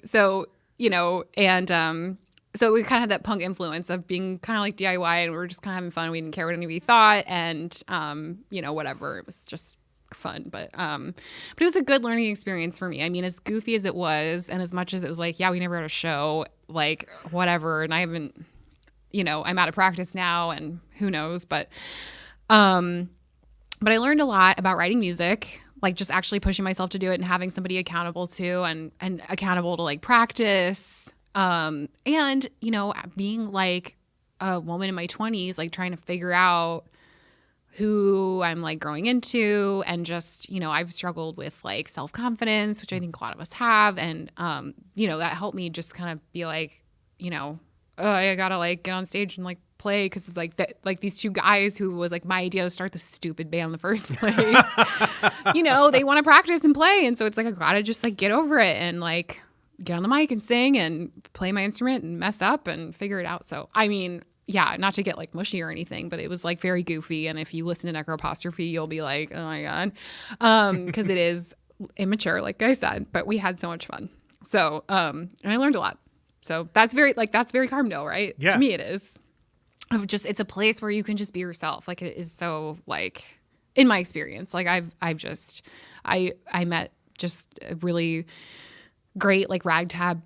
so, you know, and so we kind of had that punk influence of being kind of like DIY, and we were just kind of having fun. We didn't care what anybody thought, and you know, whatever. It was just fun, but it was a good learning experience for me. I mean, as goofy as it was, and as much as it was like, yeah, we never had a show, like whatever, and I haven't, you know, I'm out of practice now, and who knows, but I learned a lot about writing music, like just actually pushing myself to do it and having somebody accountable to and accountable to like practice. And, you know, being like a woman in my 20s, like trying to figure out who I'm like growing into, and just, you know, I've struggled with like self-confidence, which I think a lot of us have. And, you know, that helped me just kind of be like, you know, I gotta like get on stage and like play, because like that, like these two guys who was like my idea to start this stupid band in the first place, you know, they want to practice and play, and so it's like I gotta just like get over it and like get on the mic and sing and play my instrument and mess up and figure it out. So I mean, yeah, not to get like mushy or anything, but it was like very goofy, and if you listen to Necropostrophe, you'll be like, oh my god, because it is immature, like I said, but we had so much fun. So and I learned a lot. So that's very Carbondale, right? Yeah. To me it is. It's a place where you can just be yourself. Like, it is so, like, in my experience, like I met just a really great like ragtag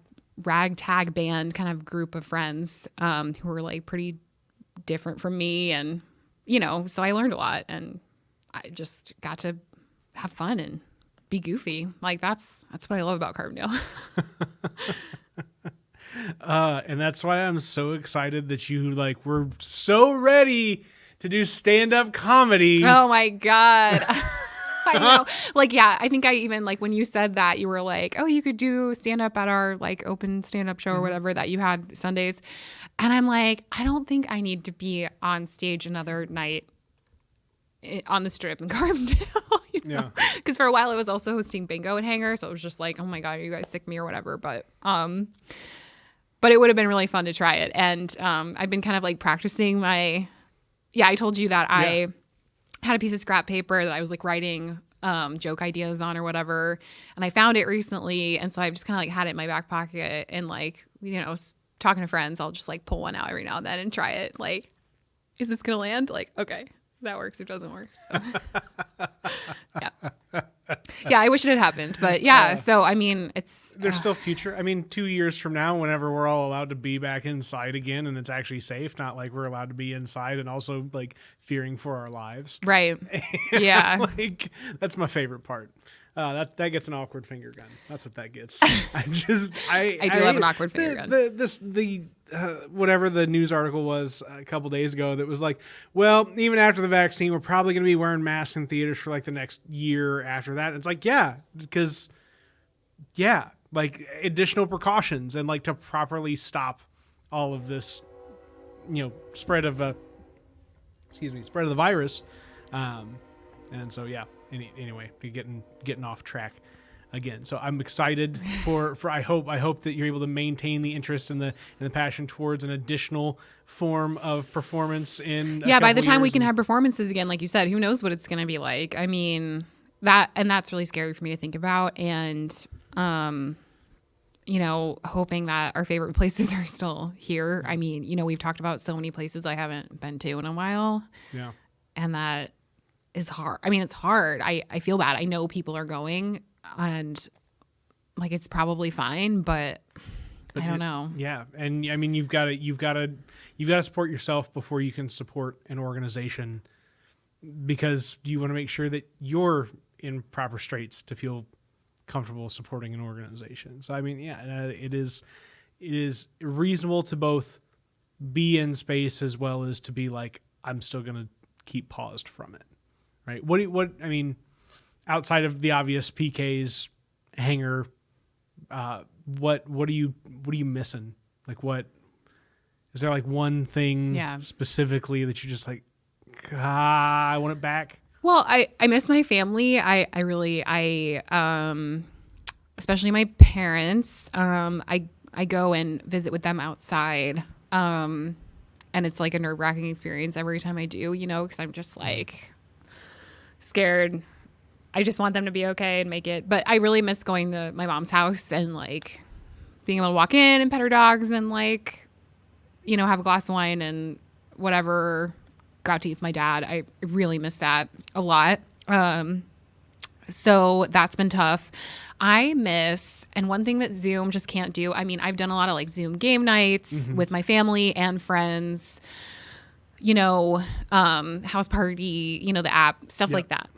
band kind of group of friends who were like pretty different from me, and you know, so I learned a lot, and I just got to have fun and be goofy. Like that's what I love about Carbondale. And that's why I'm so excited that you like were so ready to do stand-up comedy. Oh my god. I know. Like, yeah, I think I even like when you said that, you were like, oh, you could do stand-up at our like open stand-up show or whatever that you had Sundays. And I'm like, I don't think I need to be on stage another night on the Strip in Carbondale. You know? Yeah. Because for a while I was also hosting bingo at Hanger, so it was just like, oh my god, are you guys sick of me or whatever? But it would have been really fun to try it. And I've been kind of like practicing I told you that I had a piece of scrap paper that I was like writing joke ideas on or whatever. And I found it recently. And so I've just kind of like had it in my back pocket, and like, you know, talking to friends, I'll just like pull one out every now and then and try it. Like, is this going to land? Like, okay, that works. It doesn't work. So. Yeah, I wish it had happened, but yeah. So I mean, there's still future. I mean, 2 years from now, whenever we're all allowed to be back inside again, and it's actually safe, not like we're allowed to be inside and also like fearing for our lives. Right. Yeah. Like that's my favorite part. That gets an awkward finger gun. That's what that gets. I do love an awkward finger gun. Whatever the news article was a couple days ago that was like, well, even after the vaccine, we're probably going to be wearing masks in theaters for like the next year after that. And it's like, yeah, because like additional precautions and like to properly stop all of this, you know, spread of the virus. And so, yeah, anyway, getting off track again. So I'm excited for I hope that you're able to maintain the interest and the passion towards an additional form of performance in by the time we can have performances again, like you said, who knows what it's going to be like. I mean, that's really scary for me to think about. And, hoping that our favorite places are still here. I mean, we've talked about so many places I haven't been to in a while. Yeah. And that is hard. I mean, it's hard. I feel bad. I know people are going and like, it's probably fine, but I don't know. Yeah. And I mean, you've got to support yourself before you can support an organization, because you want to make sure that you're in proper straits to feel comfortable supporting an organization. So, I mean, it is reasonable to both be in space as well as to be like, I'm still going to keep paused from it. Right. What I mean, outside of the obvious PKs, hangar, what are you missing? Like, what is there like one thing specifically that you just like, I want it back? Well, I miss my family. I really, especially my parents. I go and visit with them outside. And it's like a nerve-wracking experience every time I do, because I'm just like scared. I just want them to be okay and make it. But I really miss going to my mom's house and like being able to walk in and pet her dogs and like, have a glass of wine and whatever. Got to eat with my dad. I really miss that a lot. So that's been tough. I miss, and one thing that Zoom just can't do, I mean, I've done a lot of like Zoom game nights with my family and friends, house party, the app, stuff like that.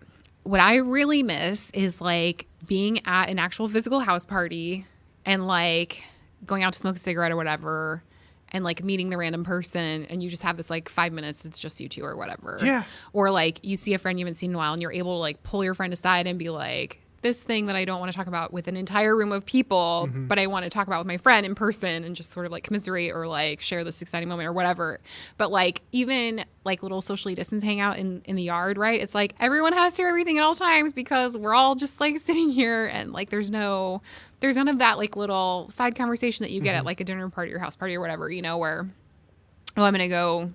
What I really miss is like being at an actual physical house party and like going out to smoke a cigarette or whatever and like meeting the random person and you just have this like 5 minutes, it's just you two or whatever. Yeah. Or like you see a friend you haven't seen in a while and you're able to like pull your friend aside and be like, this thing that I don't want to talk about with an entire room of people, but I want to talk about with my friend in person and just sort of like commiserate or like share this exciting moment or whatever. But like even like little socially distanced hangout in the yard, right? It's like everyone has to hear everything at all times because we're all just like sitting here and like there's none of that like little side conversation that you get at like a dinner party or house party or whatever, where, oh, I'm going to go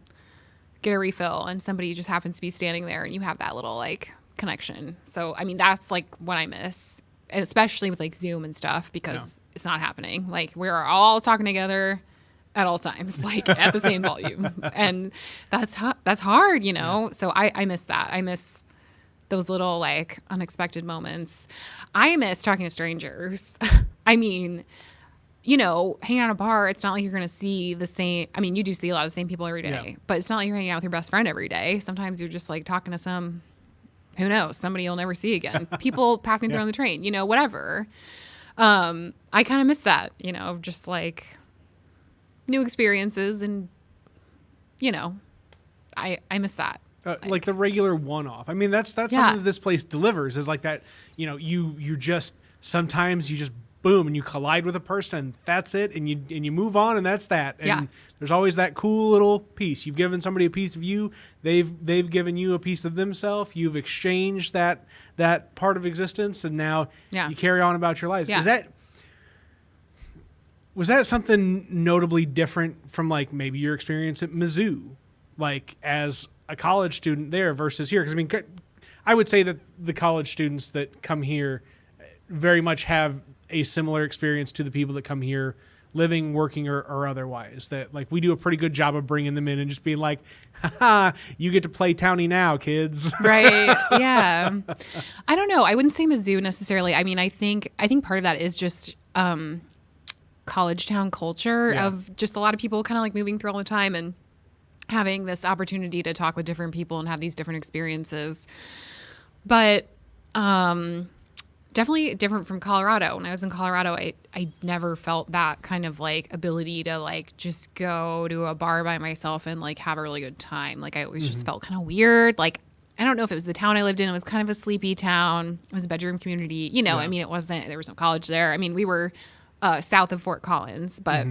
get a refill and somebody just happens to be standing there and you have that little like connection. So, I mean, that's like what I miss, and especially with like Zoom and stuff because it's not happening. Like we're all talking together at all times, like at the same volume. And that's hard, So I miss that. I miss those little like unexpected moments. I miss talking to strangers. I mean, hanging out at a bar, it's not like you're going to see the same. I mean, you do see a lot of the same people every day, but it's not like you're hanging out with your best friend every day. Sometimes you're just like talking to some, who knows, somebody you'll never see again. People passing through on the train, whatever. I kind of miss that, just like new experiences and, I miss that. Like the regular one-off. I mean, that's something that this place delivers is like that, you just, sometimes you just boom and you collide with a person and that's it. And you move on and that's that. And there's always that cool little piece. You've given somebody a piece of you. They've given you a piece of themselves. You've exchanged that part of existence. And now you carry on about your lives. Yeah. Was that something notably different from like maybe your experience at Mizzou, like as a college student there versus here? Because I mean, I would say that the college students that come here very much have a similar experience to the people that come here living, working, or otherwise. That like we do a pretty good job of bringing them in and just being like, haha, you get to play townie now, kids. Right. Yeah. I don't know. I wouldn't say Mizzou necessarily. I mean, I think part of that is just college town culture of just a lot of people kind of like moving through all the time and having this opportunity to talk with different people and have these different experiences. But definitely different from Colorado. When I was in Colorado, I never felt that kind of like ability to like just go to a bar by myself and like have a really good time. Like I always just felt kind of weird. Like I don't know if it was the town I lived in. It was kind of a sleepy town. It was a bedroom community. I mean, there was no college there. I mean, we were south of Fort Collins, but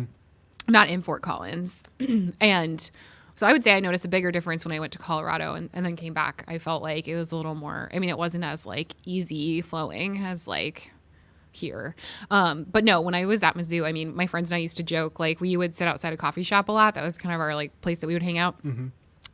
not in Fort Collins. And So I would say I noticed a bigger difference when I went to Colorado and then came back. I felt like it was a little more, I mean, it wasn't as like easy flowing as like here. But no, when I was at Mizzou, I mean, my friends and I used to joke, like we would sit outside a coffee shop a lot. That was kind of our like place that we would hang out.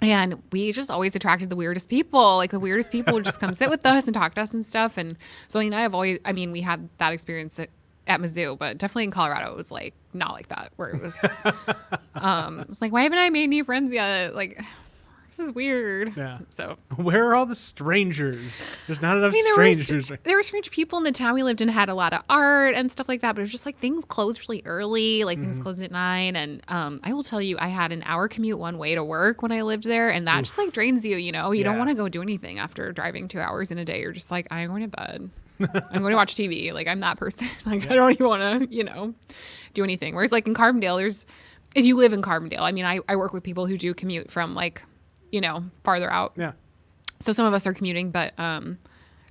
And we just always attracted the weirdest people. Like the weirdest people would just come sit with us and talk to us and stuff. And so, I mean, we had that experience at Mizzou, but definitely in Colorado, it was like not like that, where it was, it was like, why haven't I made any friends yet? Like, this is weird. Yeah. So where are all the strangers? There's not enough strangers. There were strange people in the town we lived in, had a lot of art and stuff like that, but it was just like things closed really early, like things closed at 9. And I will tell you, I had an hour commute one way to work when I lived there, and that just like drains you, you know? You don't want to go do anything after driving 2 hours in a day. You're just like, I'm going to bed. I'm going to watch TV. Like, I'm that person. Like, I don't even want to, you know, do anything. Whereas like in Carbondale, if you live in Carbondale, I mean, I work with people who do commute from like, you know, farther out. Yeah. So some of us are commuting, but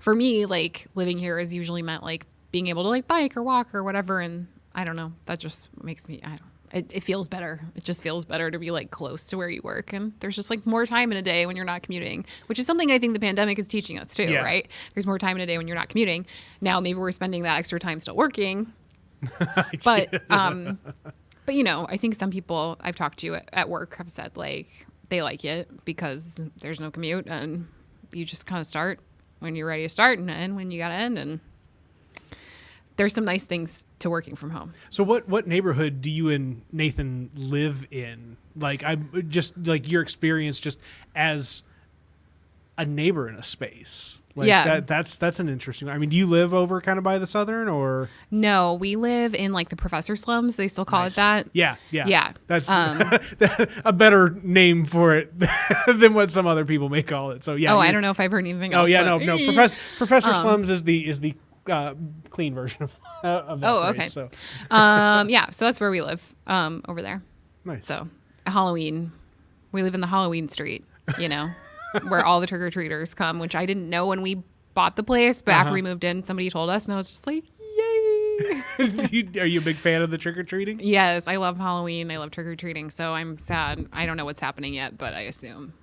for me, like living here has usually meant like being able to like bike or walk or whatever. And I don't know, that just makes me, it feels better. It just feels better to be like close to where you work. And there's just like more time in a day when you're not commuting, which is something I think the pandemic is teaching us too, right? There's more time in a day when you're not commuting. Now maybe we're spending that extra time still working. But you know, I think some people I've talked to at work have said like, they like it because there's no commute and you just kind of start when you're ready to start and end when you got to end. And there's some nice things to working from home. So what neighborhood do you and Nathan live in? Like, I'm just like your experience just as a neighbor in a space. Like that's an interesting. I mean, do you live over kind of by the Southern or? No, we live in like the professor slums. They still call it that. Yeah. That's a better name for it than what some other people may call it. So yeah. Oh, I don't know if I've heard anything else. Oh yeah, no. Professor slums is the clean version of that phrase, okay. So. So that's where we live over there. Nice. So Halloween, we live in the Halloween street. You know. Where all the trick-or-treaters come, which I didn't know when we bought the place, but after we moved in, somebody told us, and I was just like, yay. Are you a big fan of the trick-or-treating? Yes, I love Halloween. I love trick-or-treating, so I'm sad. I don't know what's happening yet, but I assume.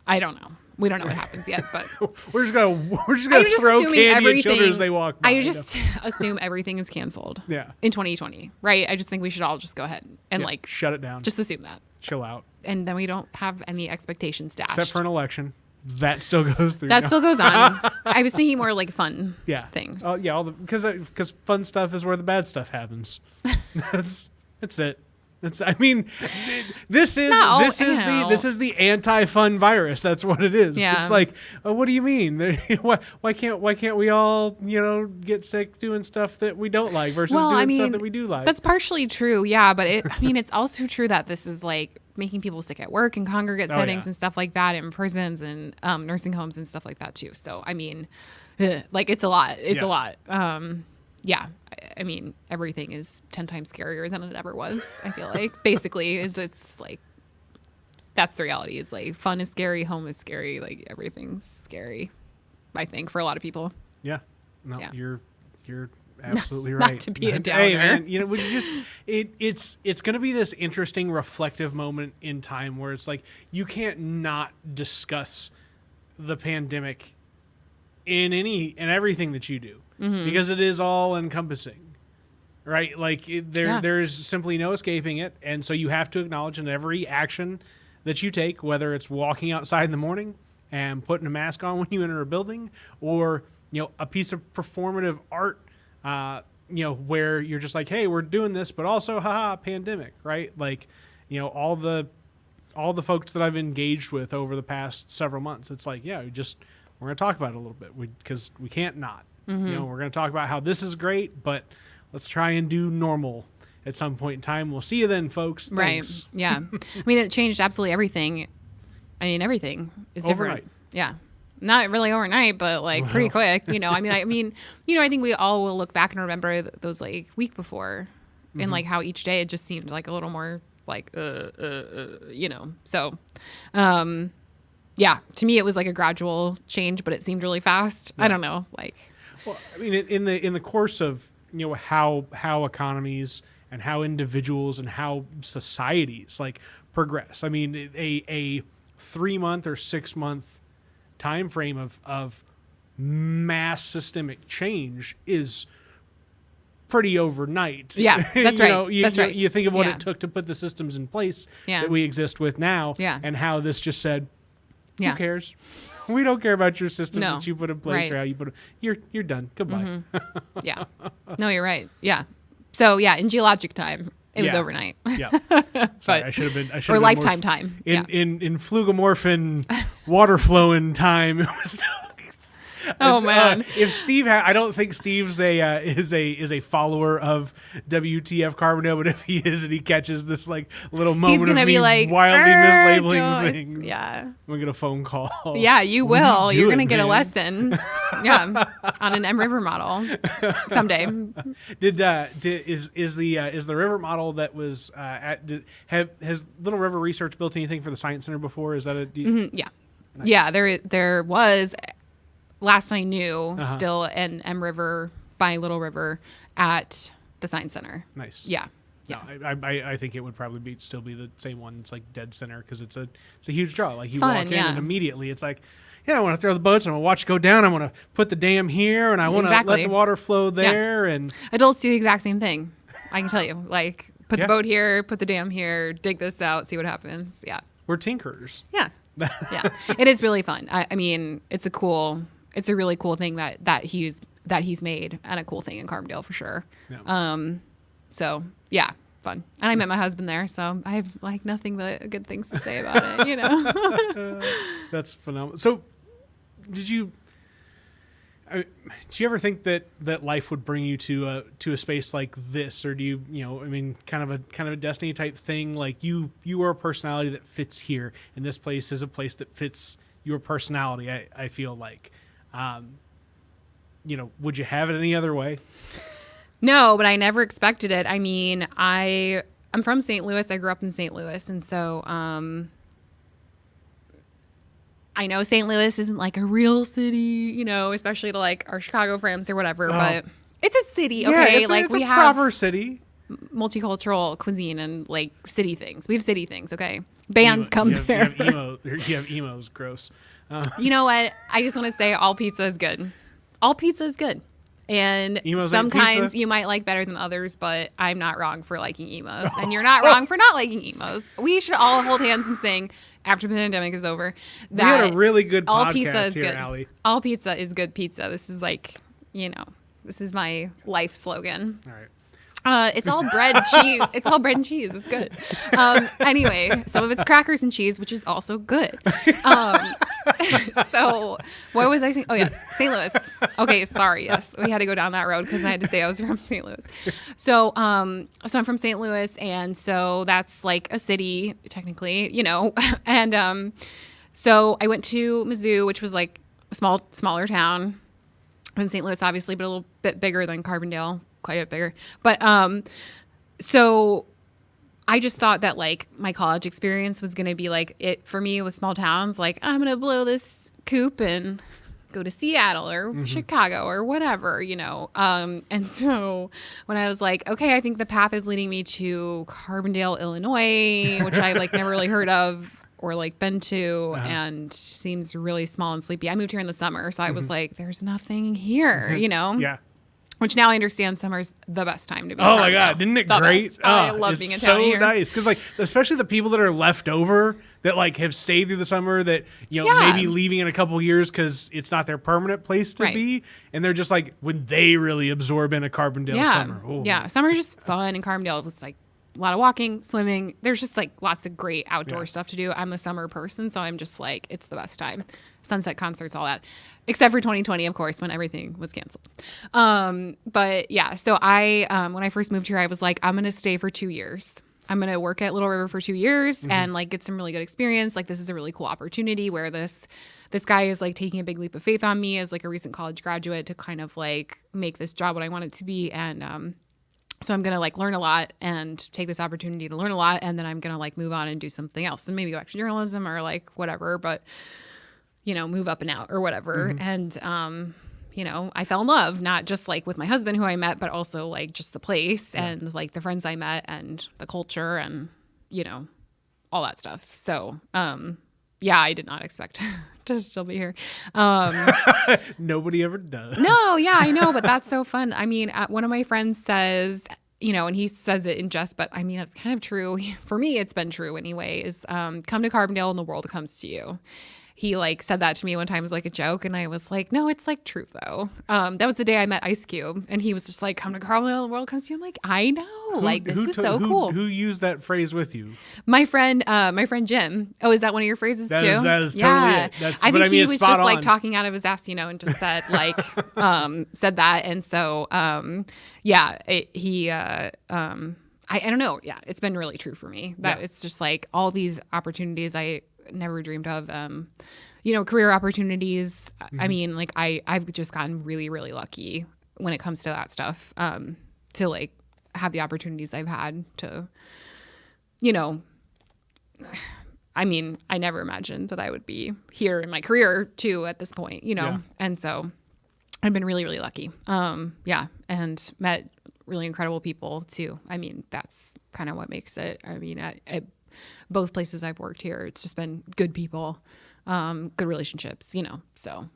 I don't know. We don't know what happens yet, but we're just gonna throw candy at children as they walk by. I just assume everything is canceled. Yeah. In 2020, right? I just think we should all just go ahead and like shut it down. Just assume that. Chill out. And then we don't have any expectations dashed. Except for an election. That still goes through. That still goes on. I was thinking more like fun things. Oh yeah, because fun stuff is where the bad stuff happens. That's it. I mean, this is the anti-fun virus. That's what it is. Yeah. It's like, what do you mean? Why can't we all get sick doing stuff that we don't like versus doing stuff that we do like? That's partially true, yeah. But it's also true that this is like making people sick at work and congregate settings and stuff like that in prisons and nursing homes and stuff like that too. So I mean, like it's a lot. It's a lot. Yeah, I mean, everything is 10 times scarier than it ever was, I feel like. Basically, it's like, that's the reality. It's like, fun is scary, home is scary, like, everything's scary, I think, for a lot of people. Yeah. No, you're absolutely right. Not to be a downer. Hey, man, it's going to be this interesting, reflective moment in time where it's like, you can't not discuss the pandemic in everything that you do. Because it is all encompassing, right? Like there's simply no escaping it. And so you have to acknowledge in every action that you take, whether it's walking outside in the morning and putting a mask on when you enter a building, or, a piece of performative art, where you're just like, hey, we're doing this, but also, haha, pandemic, right? Like, all the folks that I've engaged with over the past several months, it's like, we're going to talk about it a little bit because we can't not. We're going to talk about how this is great, but let's try and do normal at some point in time. We'll see you then, folks. Thanks. Right. Yeah. I mean, it changed absolutely everything. I mean, everything is different. Overnight. Yeah. Not really overnight, but like pretty quick, I think we all will look back and remember those like week before and like how each day it just seemed like a little more like, so, yeah, to me, it was like a gradual change, but it seemed really fast. Yeah. I don't know. Well, I mean, in the course of how economies and how individuals and how societies like progress. I mean, a 3-month or 6-month time frame of mass systemic change is pretty overnight. Yeah, that's right. You think of what Yeah. it took to put the systems in place Yeah. that we exist with now, Yeah. and how this just said, who Yeah. cares? We don't care about your systems No. that you put in place or Right. how you put them. You're done. Goodbye. Yeah. No, you're right. Yeah. So yeah, in geologic time, it was Yeah. overnight. Yeah. Sorry, But- I should have been. I should Or have been lifetime more, time. In Yeah. in flugomorphin water flowing time. It was. Oh, man. If Steve, I don't think Steve's is a follower of WTF Carbondale, but if he is and he catches this like little moment He's gonna of be me like wildly mislabeling don't- things, Yeah. I'm gonna get a phone call. Yeah, you will. do You're it, gonna get a man. lesson. Yeah. On an M River model someday. Is the river model that was has Little River Research built anything for the Science Center before? Is that a Yeah. Yeah, there was, last I knew, Uh-huh. still an M River by Little River at the Science Center. nice? Yeah. Yeah. No, I think it would probably still be the same one. It's like dead center because it's a huge draw. Like you fun, walk in yeah. and immediately it's like, yeah, I want to throw the boats. I'm gonna watch it go down. I want to put the dam here, and I want to Exactly. let the water flow there. And Adults do the exact same thing. I can tell you. Like, put Yeah. the boat here, put the dam here, dig this out, see what happens. Yeah. we're tinkerers. Yeah. Yeah. It is really fun. I mean, it's a really cool thing that he's made, and a cool thing in Carbondale for sure. Yeah. So yeah, fun. And I met my husband there, so I have like nothing but good things to say about it, you know? That's phenomenal. So, did you ever think that life would bring you to a space like this, or do you I mean, kind of a destiny type thing? Like you are a personality that fits here, and this place is a place that fits your personality. I feel like, would you have it any other way? No, but I never expected it. I mean, I'm from St. Louis. I grew up in St. Louis, and so I know St. Louis isn't like a real city, especially to like our Chicago friends or whatever, but it's a city, okay? Yeah, like it's we a have proper city. multicultural cuisine and like city things. We have city things, okay? Bands come there. You have emos. Gross. You know what? I just want to say all pizza is good. All pizza is good. And Emos some ain't pizza? kinds you might like better than others, but I'm not wrong for liking emos. And you're not wrong for not liking emos. We should all hold hands and sing after the pandemic is over We had a really good all podcast pizza is here, good. Alee. All pizza is good pizza. This is like, this is my life slogan. All right. It's all bread, cheese. It's all bread and cheese. It's good. Anyway, some of it's crackers and cheese, which is also good. So what was I saying? Oh, yes, St. Louis. Okay, sorry. Yes, we had to go down that road because I had to say I was from St. Louis. So I'm from St. Louis, and so that's like a city technically, And so I went to Mizzou, which was like a smaller town in St. Louis, obviously, but a little bit bigger than Carbondale. Quite a bit bigger. But so I just thought that like my college experience was going to be like it for me with small towns. Like I'm going to blow this coop and go to Seattle or Chicago or whatever, And so when I was like, okay, I think the path is leading me to Carbondale, Illinois, which I've like never really heard of or like been to, and seems really small and sleepy. I moved here in the summer, so I was like, there's nothing here, Yeah. Which now I understand summer's the best time to be. Oh my God, isn't it great? Best. I love being in town here. It's so nice because, like, especially the people that are left over that like have stayed through the summer that maybe leaving in a couple years because it's not their permanent place to be, and they're just like when they really absorb in a Carbondale summer. Ooh. Yeah, summer's just fun in Carbondale. It was like a lot of walking, swimming. There's just like lots of great outdoor stuff to do. I'm a summer person, so I'm just like it's the best time. Sunset concerts, all that. Except for 2020, of course, when everything was canceled. But yeah, so I, when I first moved here, I was like, I'm going to stay for 2 years. I'm going to work at Little River for 2 years and like get some really good experience. Like this is a really cool opportunity where this guy is like taking a big leap of faith on me as like a recent college graduate to kind of like make this job what I want it to be. And, so I'm going to like learn a lot and take this opportunity to learn a lot. And then I'm going to like move on and do something else and maybe go back to journalism or like whatever, but move up and out or whatever. And, I fell in love, not just like with my husband who I met, but also like just the place and like the friends I met and the culture and, all that stuff. So, yeah, I did not expect to still be here. Nobody ever does. No, yeah, I know, but that's so fun. I mean, one of my friends says, and he says it in jest, but I mean, it's kind of true. For me, it's been true anyway, is come to Carbondale and the world comes to you. He like said that to me one time as like a joke, and I was like, no, it's like true though. That was the day I met Ice Cube, and he was just like, come to Carbondale, the world comes to you. I'm like, I know, this is so cool. Who used that phrase with you? My friend Jim. Oh, is that one of your phrases too? That is totally it. I think he was just like talking out of his ass, and just said like, said that, and so I don't know. Yeah, it's been really true for me that it's just like all these opportunities I never dreamed of, career opportunities. Mm-hmm. I mean, like I've just gotten really, really lucky when it comes to that stuff, to like have the opportunities I've had to, I mean, I never imagined that I would be here in my career too at this point, and so I've been really, really lucky. And met really incredible people too. I mean, that's kind of what makes it. I mean, at both places I've worked here, it's just been good people, good relationships, so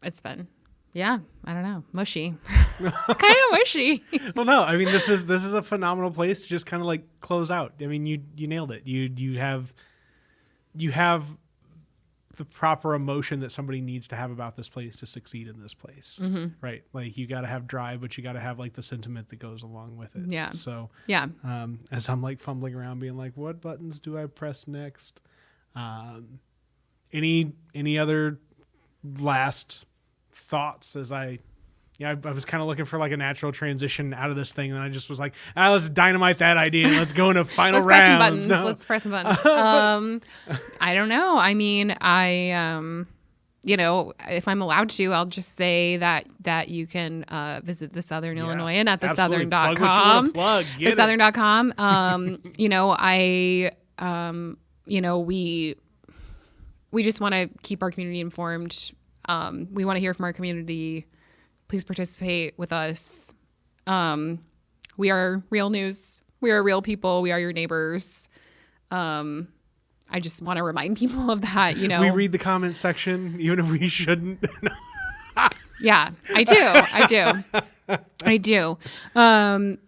it's been, I don't know, mushy, kind of mushy. Well, no, I mean, this is a phenomenal place to just kind of like close out. I mean, you nailed it. You have the proper emotion that somebody needs to have about this place to succeed in this place. Mm-hmm. Right. Like you got to have drive, but you got to have like the sentiment that goes along with it. Yeah. So, as I'm like fumbling around being like, what buttons do I press next? Any other last thoughts as I was kind of looking for like a natural transition out of this thing, and I just was like, let's dynamite that idea and let's go into final rounds. Let's press some buttons. I don't know. I mean, if I'm allowed to, I'll just say that you can visit the Southern Illinoisan at the southern.com. The southern.com. We just want to keep our community informed. We want to hear from our community. Please participate with us. We are real news. We are real people. We are your neighbors. I just want to remind people of that, We read the comment section, even if we shouldn't. Yeah, I do.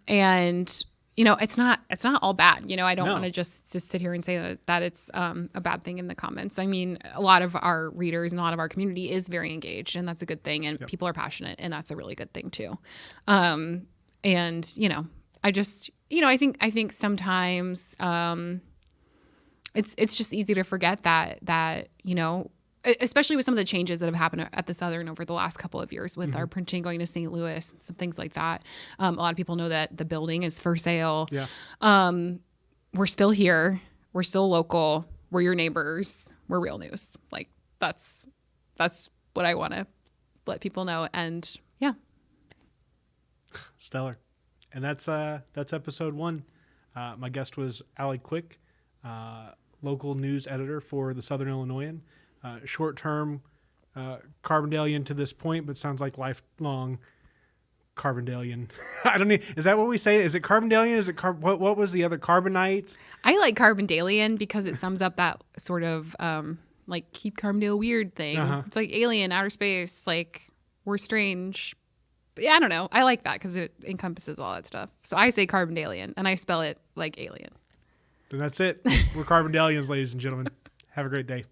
And, it's not all bad. I don't want to just sit here and say that it's a bad thing in the comments. I mean, a lot of our readers and a lot of our community is very engaged, and that's a good thing. And people are passionate, and that's a really good thing too. And, I just, I think sometimes it's just easy to forget that, especially with some of the changes that have happened at the Southern over the last couple of years with our printing going to St. Louis, some things like that. A lot of people know that the building is for sale. Yeah. We're still here. We're still local. We're your neighbors. We're real news. Like that's what I want to let people know. And yeah. Stellar. And that's episode 1. My guest was Alee Quick, local news editor for the Southern Illinoisan. Short-term Carbondalean to this point, but sounds like lifelong Carbondalean. I don't know. Is that what we say? Is it Carbondalean? Is it what was the other Carbonite? I like Carbondalean because it sums up that sort of like keep Carbondale weird thing. Uh-huh. It's like alien, outer space, like we're strange. But yeah, I don't know. I like that because it encompasses all that stuff. So I say Carbondalean, and I spell it like alien. Then that's it. We're Carbondaleans, ladies and gentlemen. Have a great day.